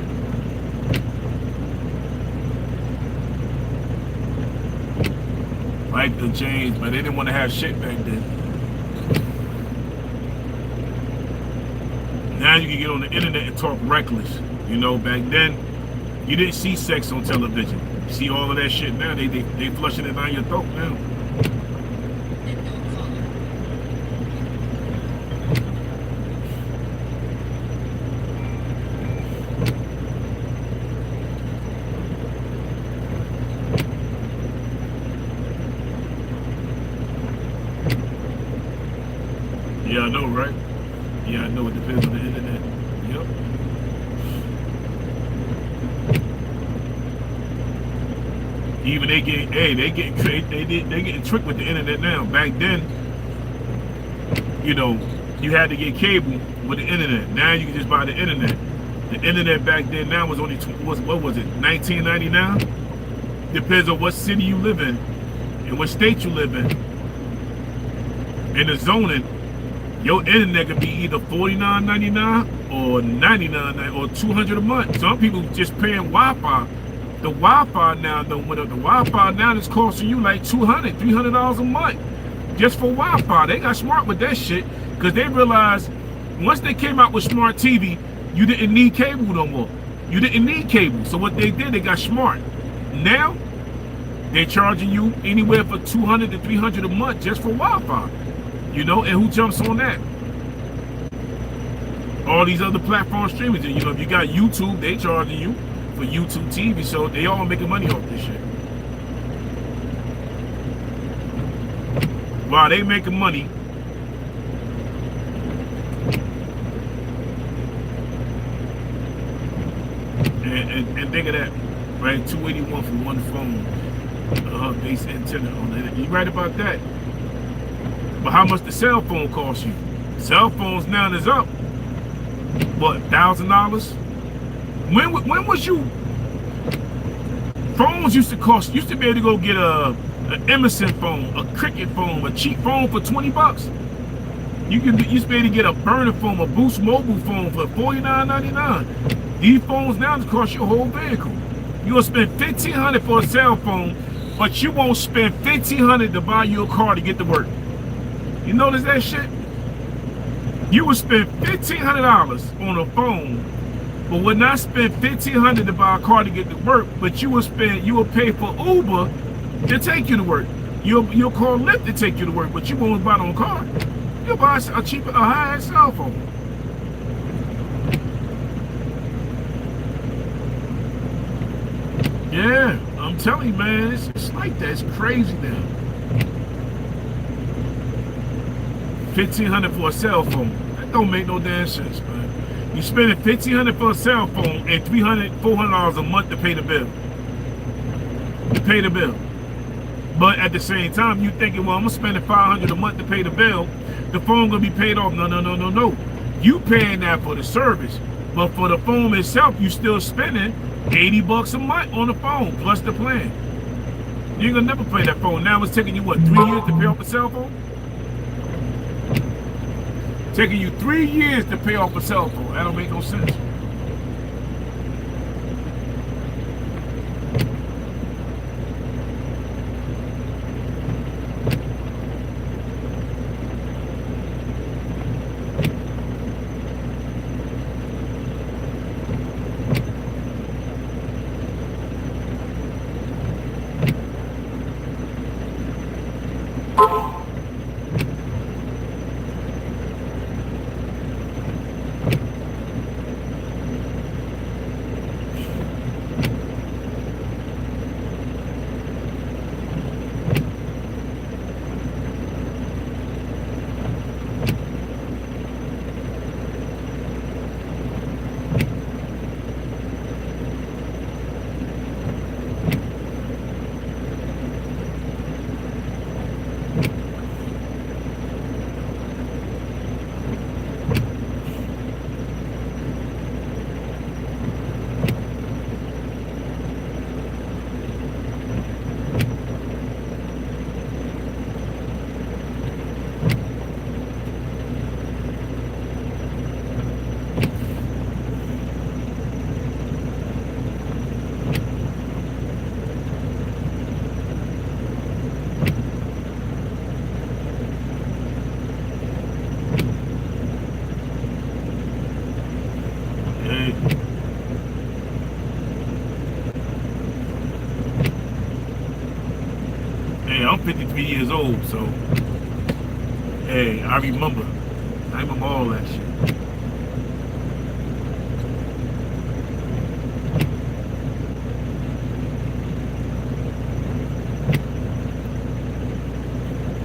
Life done changed, but they didn't want to have shit back then. Now you can get on the internet and talk reckless. You know, back then, you didn't see sex on television. You see all of that shit now, they flushing it down your throat now. Yeah, I know, right? Yeah, I know, it depends on the internet. Yep. Even they getting tricked with the internet now. Back then, you know, you had to get cable with the internet. Now you can just buy the internet. The internet back then now was only what was it? $19.99. Depends on what city you live in and what state you live in. And the zoning. Your internet could be either $49.99 or $99.99 or $200 a month. Some people just paying Wi-Fi. The Wi-Fi now done went up. The Wi-Fi now is costing you like $200, $300 a month just for Wi-Fi. They got smart with that shit because they realized once they came out with smart TV, you didn't need cable no more. You didn't need cable. So what they did, they got smart. Now they're charging you anywhere for $200 to $300 a month just for Wi-Fi. You know, and who jumps on that? All these other platform streamers. You know, if you got YouTube, they charging you for YouTube TV, so they all making money off this shit. While they making money, And think of that, right? $281 for one phone, base antenna on it. You right about that. But how much the cell phone cost you? Cell phones now is up. What, $1,000? When was you? Phones used to be able to go get an Emerson phone, a Cricket phone, a cheap phone for $20. You used to be able to get a burner phone, a Boost mobile phone for $49.99. These phones now cost your whole vehicle. You'll spend $1,500 for a cell phone, but you won't spend $1,500 to buy you a car to get to work. You notice that shit? You would spend $1,500 on a phone, but would not spend $1,500 to buy a car to get to work. But you would pay for Uber to take you to work. You'll call Lyft to take you to work, but you won't buy no car. You'll buy a high-end cell phone. Yeah, I'm telling you, man, it's like that. It's crazy now. $1,500 for a cell phone. That don't make no damn sense, man. You spending $1,500 for a cell phone and $300, $400 a month to pay the bill. To pay the bill. But at the same time, you thinking, well, I'm gonna spend $500 a month to pay the bill. The phone gonna be paid off. No. You paying that for the service, but for the phone itself, you still spending $80 a month on the phone plus the plan. You ain't gonna never pay that phone. Now it's taking you what, 3 years to pay off a cell phone? Taking you 3 years to pay off a cell phone. That don't make no sense. I'm 53 years old, so hey, I remember all that shit.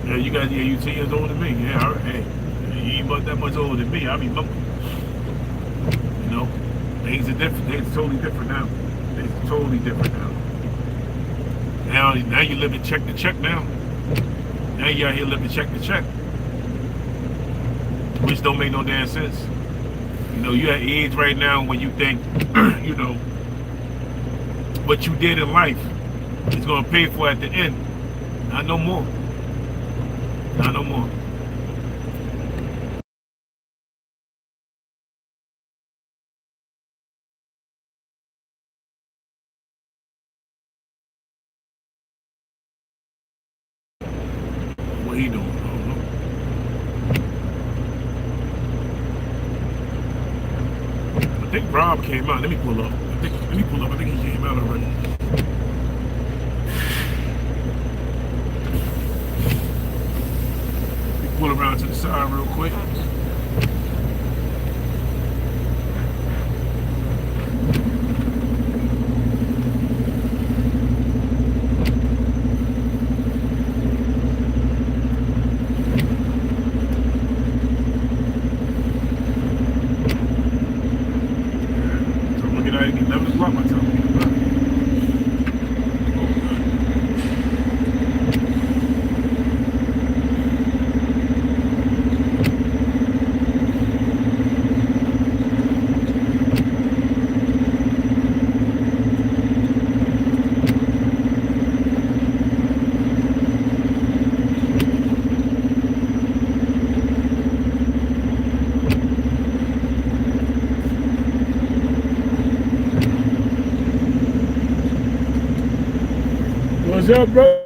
Yeah, you 10 years older than me. Yeah, hey, you ain't about that much older than me. I remember. You know, things are different. Things are totally different now. Things are totally different now. Now you living check to check now. Now you out here living check to check. Which don't make no damn sense. You know, you at age right now when you think, you know, what you did in life is gonna pay for at the end. Not no more. Not no more. What he doing? I don't know. I think Rob came out. Let me pull up. I think he came out already. Let me pull around to the side real quick. I can never block my time to get about it. What's up, brother?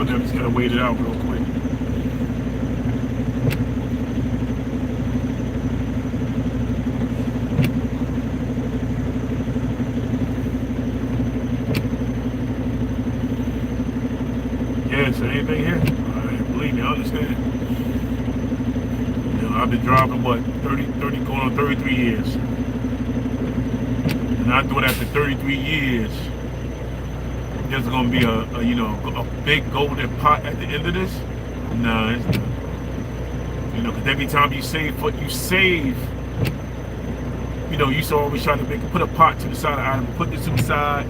I'm just gonna wait it out real quick. Yes, anything here? Believe me, I understand. You know, I've been driving, what, 30 going on 33 years. And I thought after 33 years, there's gonna be a big golden pot at the end of this. No, it's not. You know, because every time you save what you save, you know, you used to always try to put a pot to the side. I'm gonna put this to the side.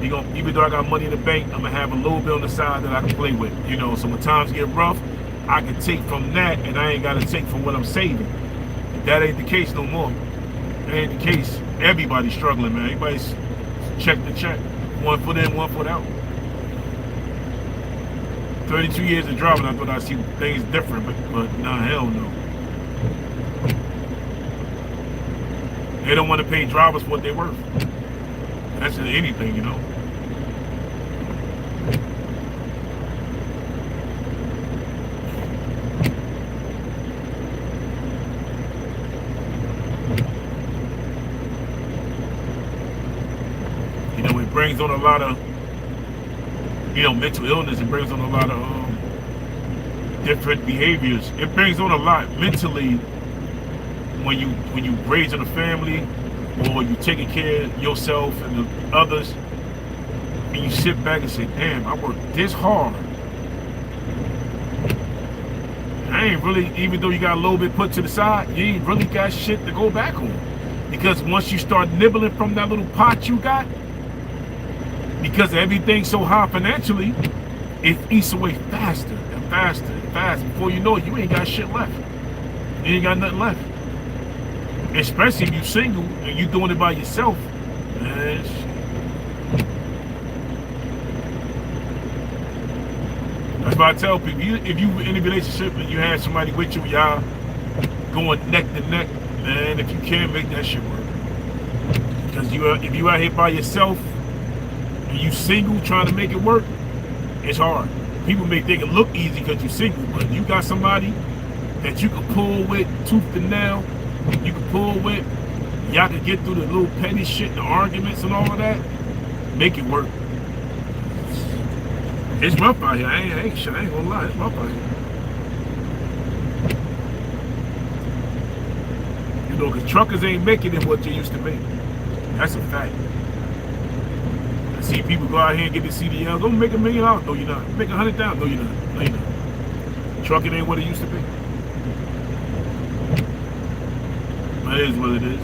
Even though I got money in the bank, I'm gonna have a little bit on the side that I can play with. You know, so when times get rough, I can take from that, and I ain't gotta take from what I'm saving. That ain't the case no more. That ain't the case. Everybody's struggling, man. Everybody's check to check. One foot in, one foot out. 32 years of driving, I thought I'd see things different, but nah, hell no. They don't want to pay drivers what they're worth. That's just anything, you know. You know, it brings on a lot of, you know, mental illness. It brings on a lot of different behaviors. It brings on a lot mentally when you raising a family, or you taking care of yourself and the others, and you sit back and say, damn, I worked this hard. I ain't really, even though you got a little bit put to the side, you ain't really got shit to go back on. Because once you start nibbling from that little pot you got, because everything's so high financially, it eats away faster and faster and faster. Before you know it, you ain't got shit left. You ain't got nothing left. Especially if you're single and you're doing it by yourself. Man, that's why I tell people, if you in a relationship and you have somebody with you, y'all going neck to neck, man, if you can, make that shit work. Because if you out here by yourself and you single trying to make it work, it's hard. People may think it look easy because you're single, but you got somebody that you can pull with tooth and nail, you can pull with, y'all can get through the little petty shit, the arguments and all of that, make it work. It's rough out here. I ain't gonna lie, it's rough out here. You know, because truckers ain't making it what they used to make. That's a fact. I see people go out here and get the CDL. Go make $1 million. No, you're not. Make 100,000. No, you're not. No, you're not. Trucking ain't what it used to be. But it is what it is.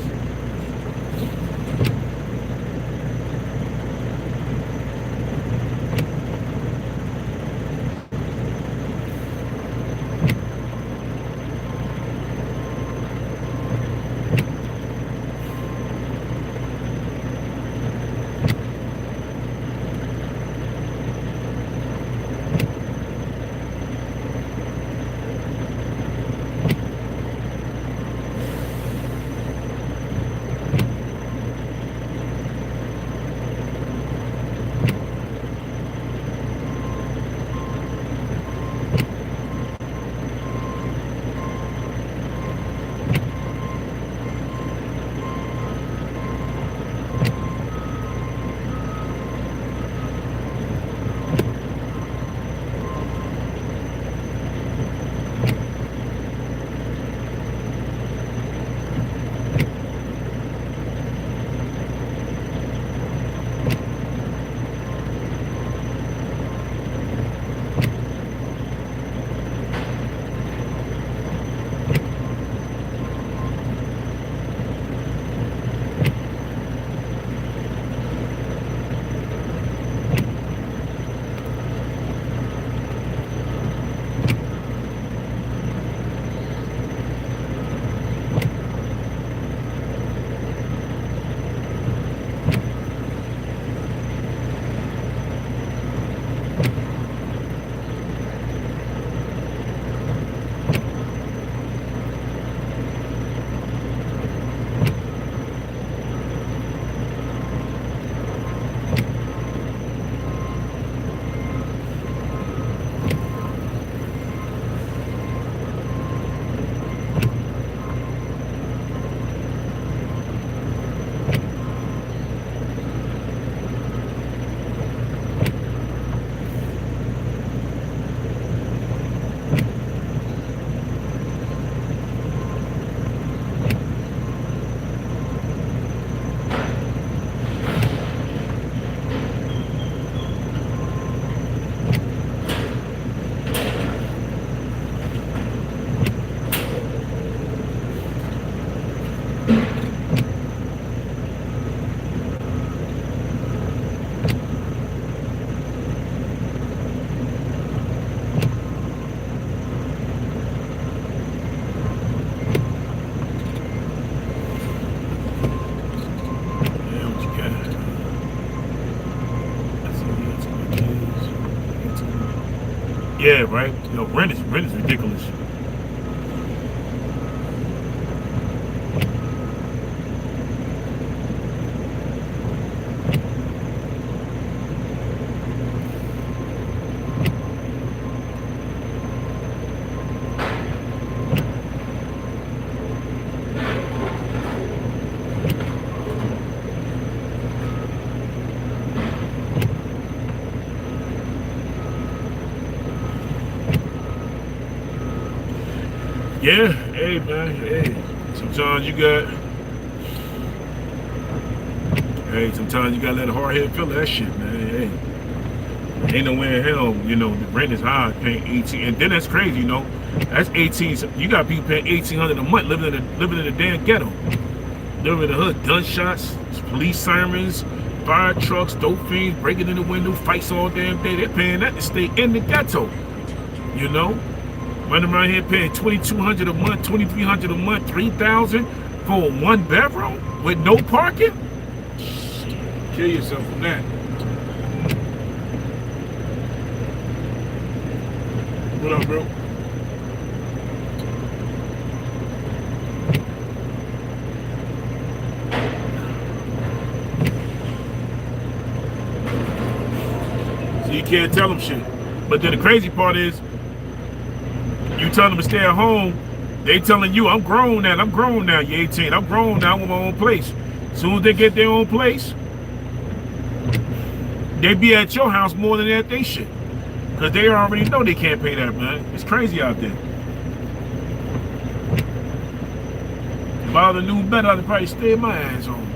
Yeah, right. You know, rent is ridiculous. Yeah, hey man, hey. Sometimes you got, sometimes you gotta let a hard head feel that shit, man. Hey, ain't no way in hell, you know, the rent is high, paying 18, and then that's crazy, you know. That's 18. You got people paying 1,800 a month living in the damn ghetto, living in the hood. Gunshots, police sirens, fire trucks, dope fiends breaking in the window, fights all damn day. They're paying that to stay in the ghetto, you know. Running around here paying $2,200 a month, $2,300 a month, $3,000 for a 1-bedroom with no parking. Kill yourself from that. What up, bro? So you can't tell them shit. But then the crazy part is, you tell them to stay at home, they telling you, I'm grown now, you're 18, I'm grown now, I want my own place. As soon as they get their own place, they be at your house more than at they shit. Because they already know they can't pay that, man. It's crazy out there. If I would have knew better, I'd probably stay my ass home.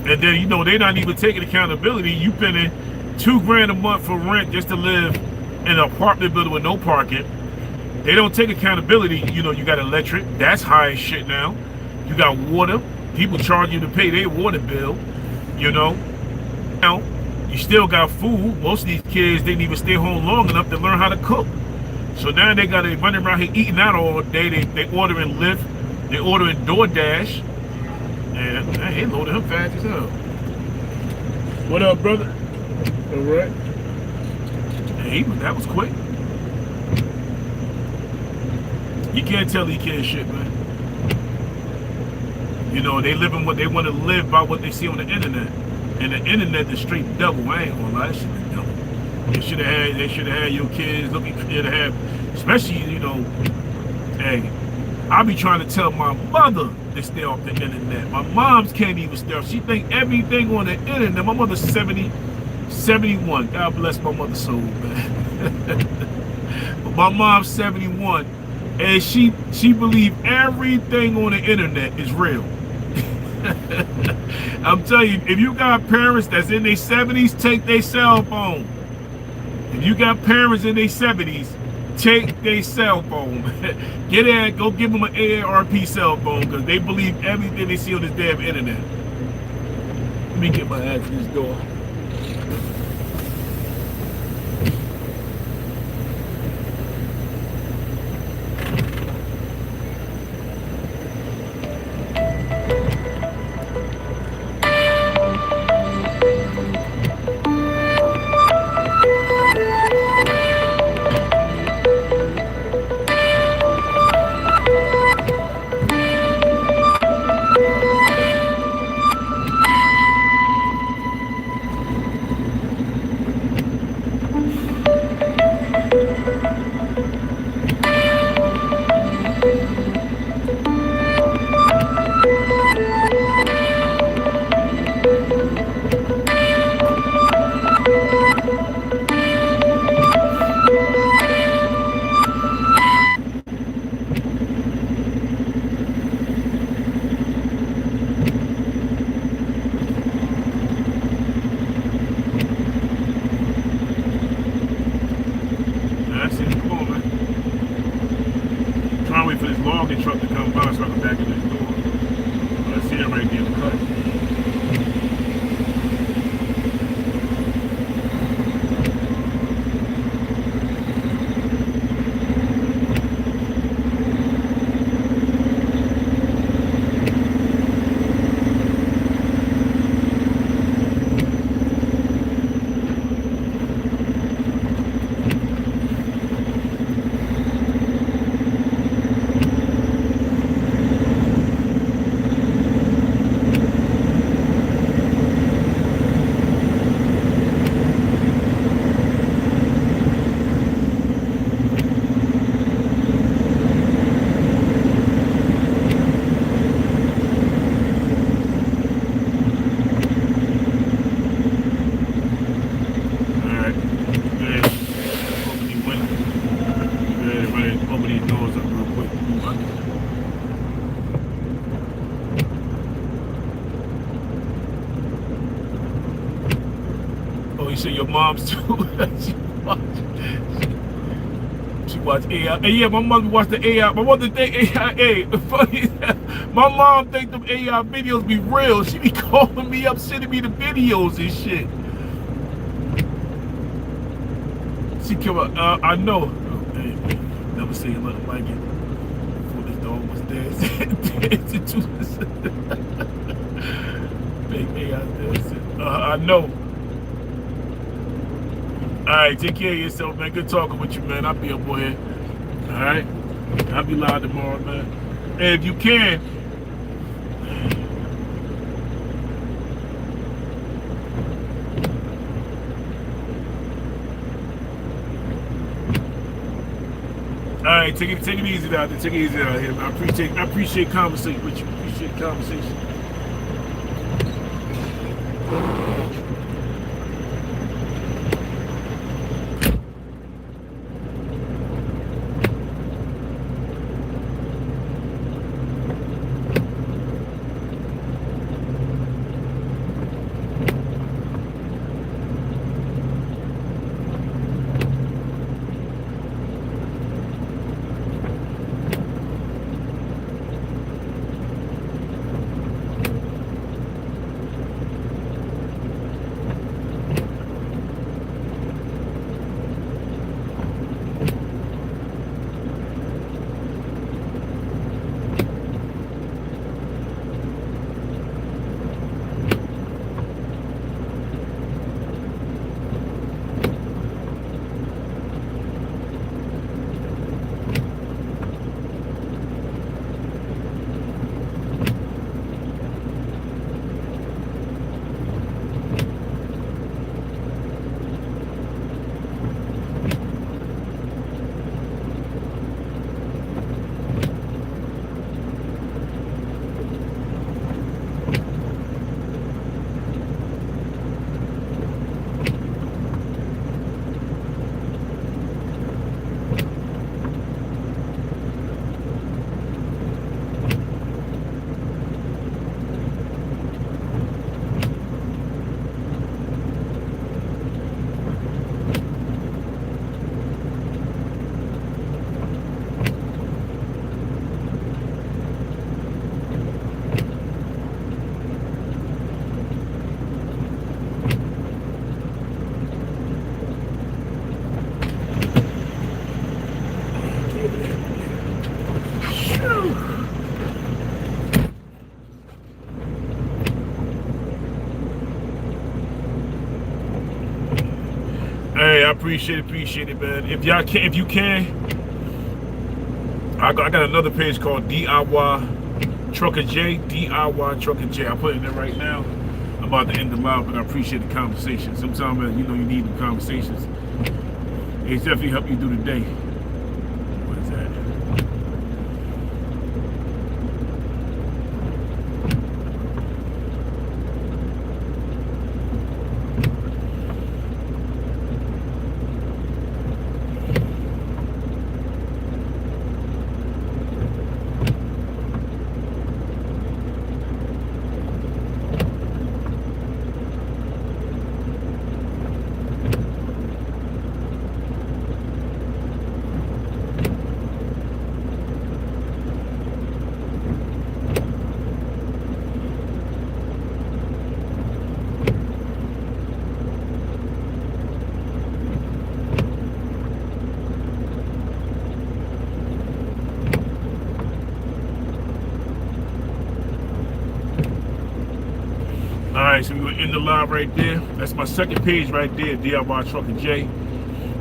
And then, you know, they're not even taking accountability. You paying $2,000 a month for rent just to live in an apartment building with no parking. They don't take accountability. You know, you got electric, that's high as shit now. You got water, people charge you to pay their water bill, you know. Now, you still got food. Most of these kids didn't even stay home long enough to learn how to cook. So now they got to run around here eating out all day. They ordering Lyft, they ordering DoorDash. And man, they loaded him fast as hell. What up, brother? All right. Hey, that was quick. You can't tell these kids shit, man. You know, they living what they want to live by what they see on the internet. And the internet is straight double. I ain't gonna lie, that shit is double. They should have had your kids looking to have, especially, you know, hey, I be trying to tell my mother to stay off the internet. My mom's can't even stay off. She think everything on the internet. My mother's 71. God bless my mother's soul, man. But my mom's 71, and she believe everything on the internet is real. I'm telling you, if you got parents that's in their 70s, take their cell phone. If you got parents in their 70s, take their cell phone. Get in, go give them an AARP cell phone, because they believe everything they see on this damn internet. Let me get my ass to this door. Truck to come by so I can back in this door. But I see it right there in the cut. you say your mom's too. She watch AI. Hey, yeah, my mother watch the AI. My mother think AI. Hey, funny. My mom think them AI videos be real. She be calling me up, sending me the videos and shit. She come up. I know. Hey, never say nothing like it. Before this dog was dancing to this. Big AI dancing. I know. Alright, take care of yourself, man. Good talking with you, man. I'll be up on here. Alright? I'll be live tomorrow, man. And if you can, alright, take it easy out there. Take it easy out here, man. I appreciate conversation with you. Appreciate conversation. Hey, I appreciate it, man. If you can, I got another page called DIY Trucker J. DIY Trucker J. I put it in there right now. I'm about to end the live, but I appreciate the conversation. Sometimes, you know, you need the conversations. It's definitely help you through the day. What is that? Alright, so we're going to end the live right there. That's my second page right there, DIY Trucker J.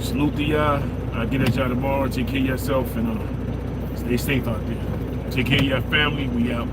Salute to y'all. I'll get at y'all tomorrow. Take care of yourself and stay safe out there. Take care of your family. We out.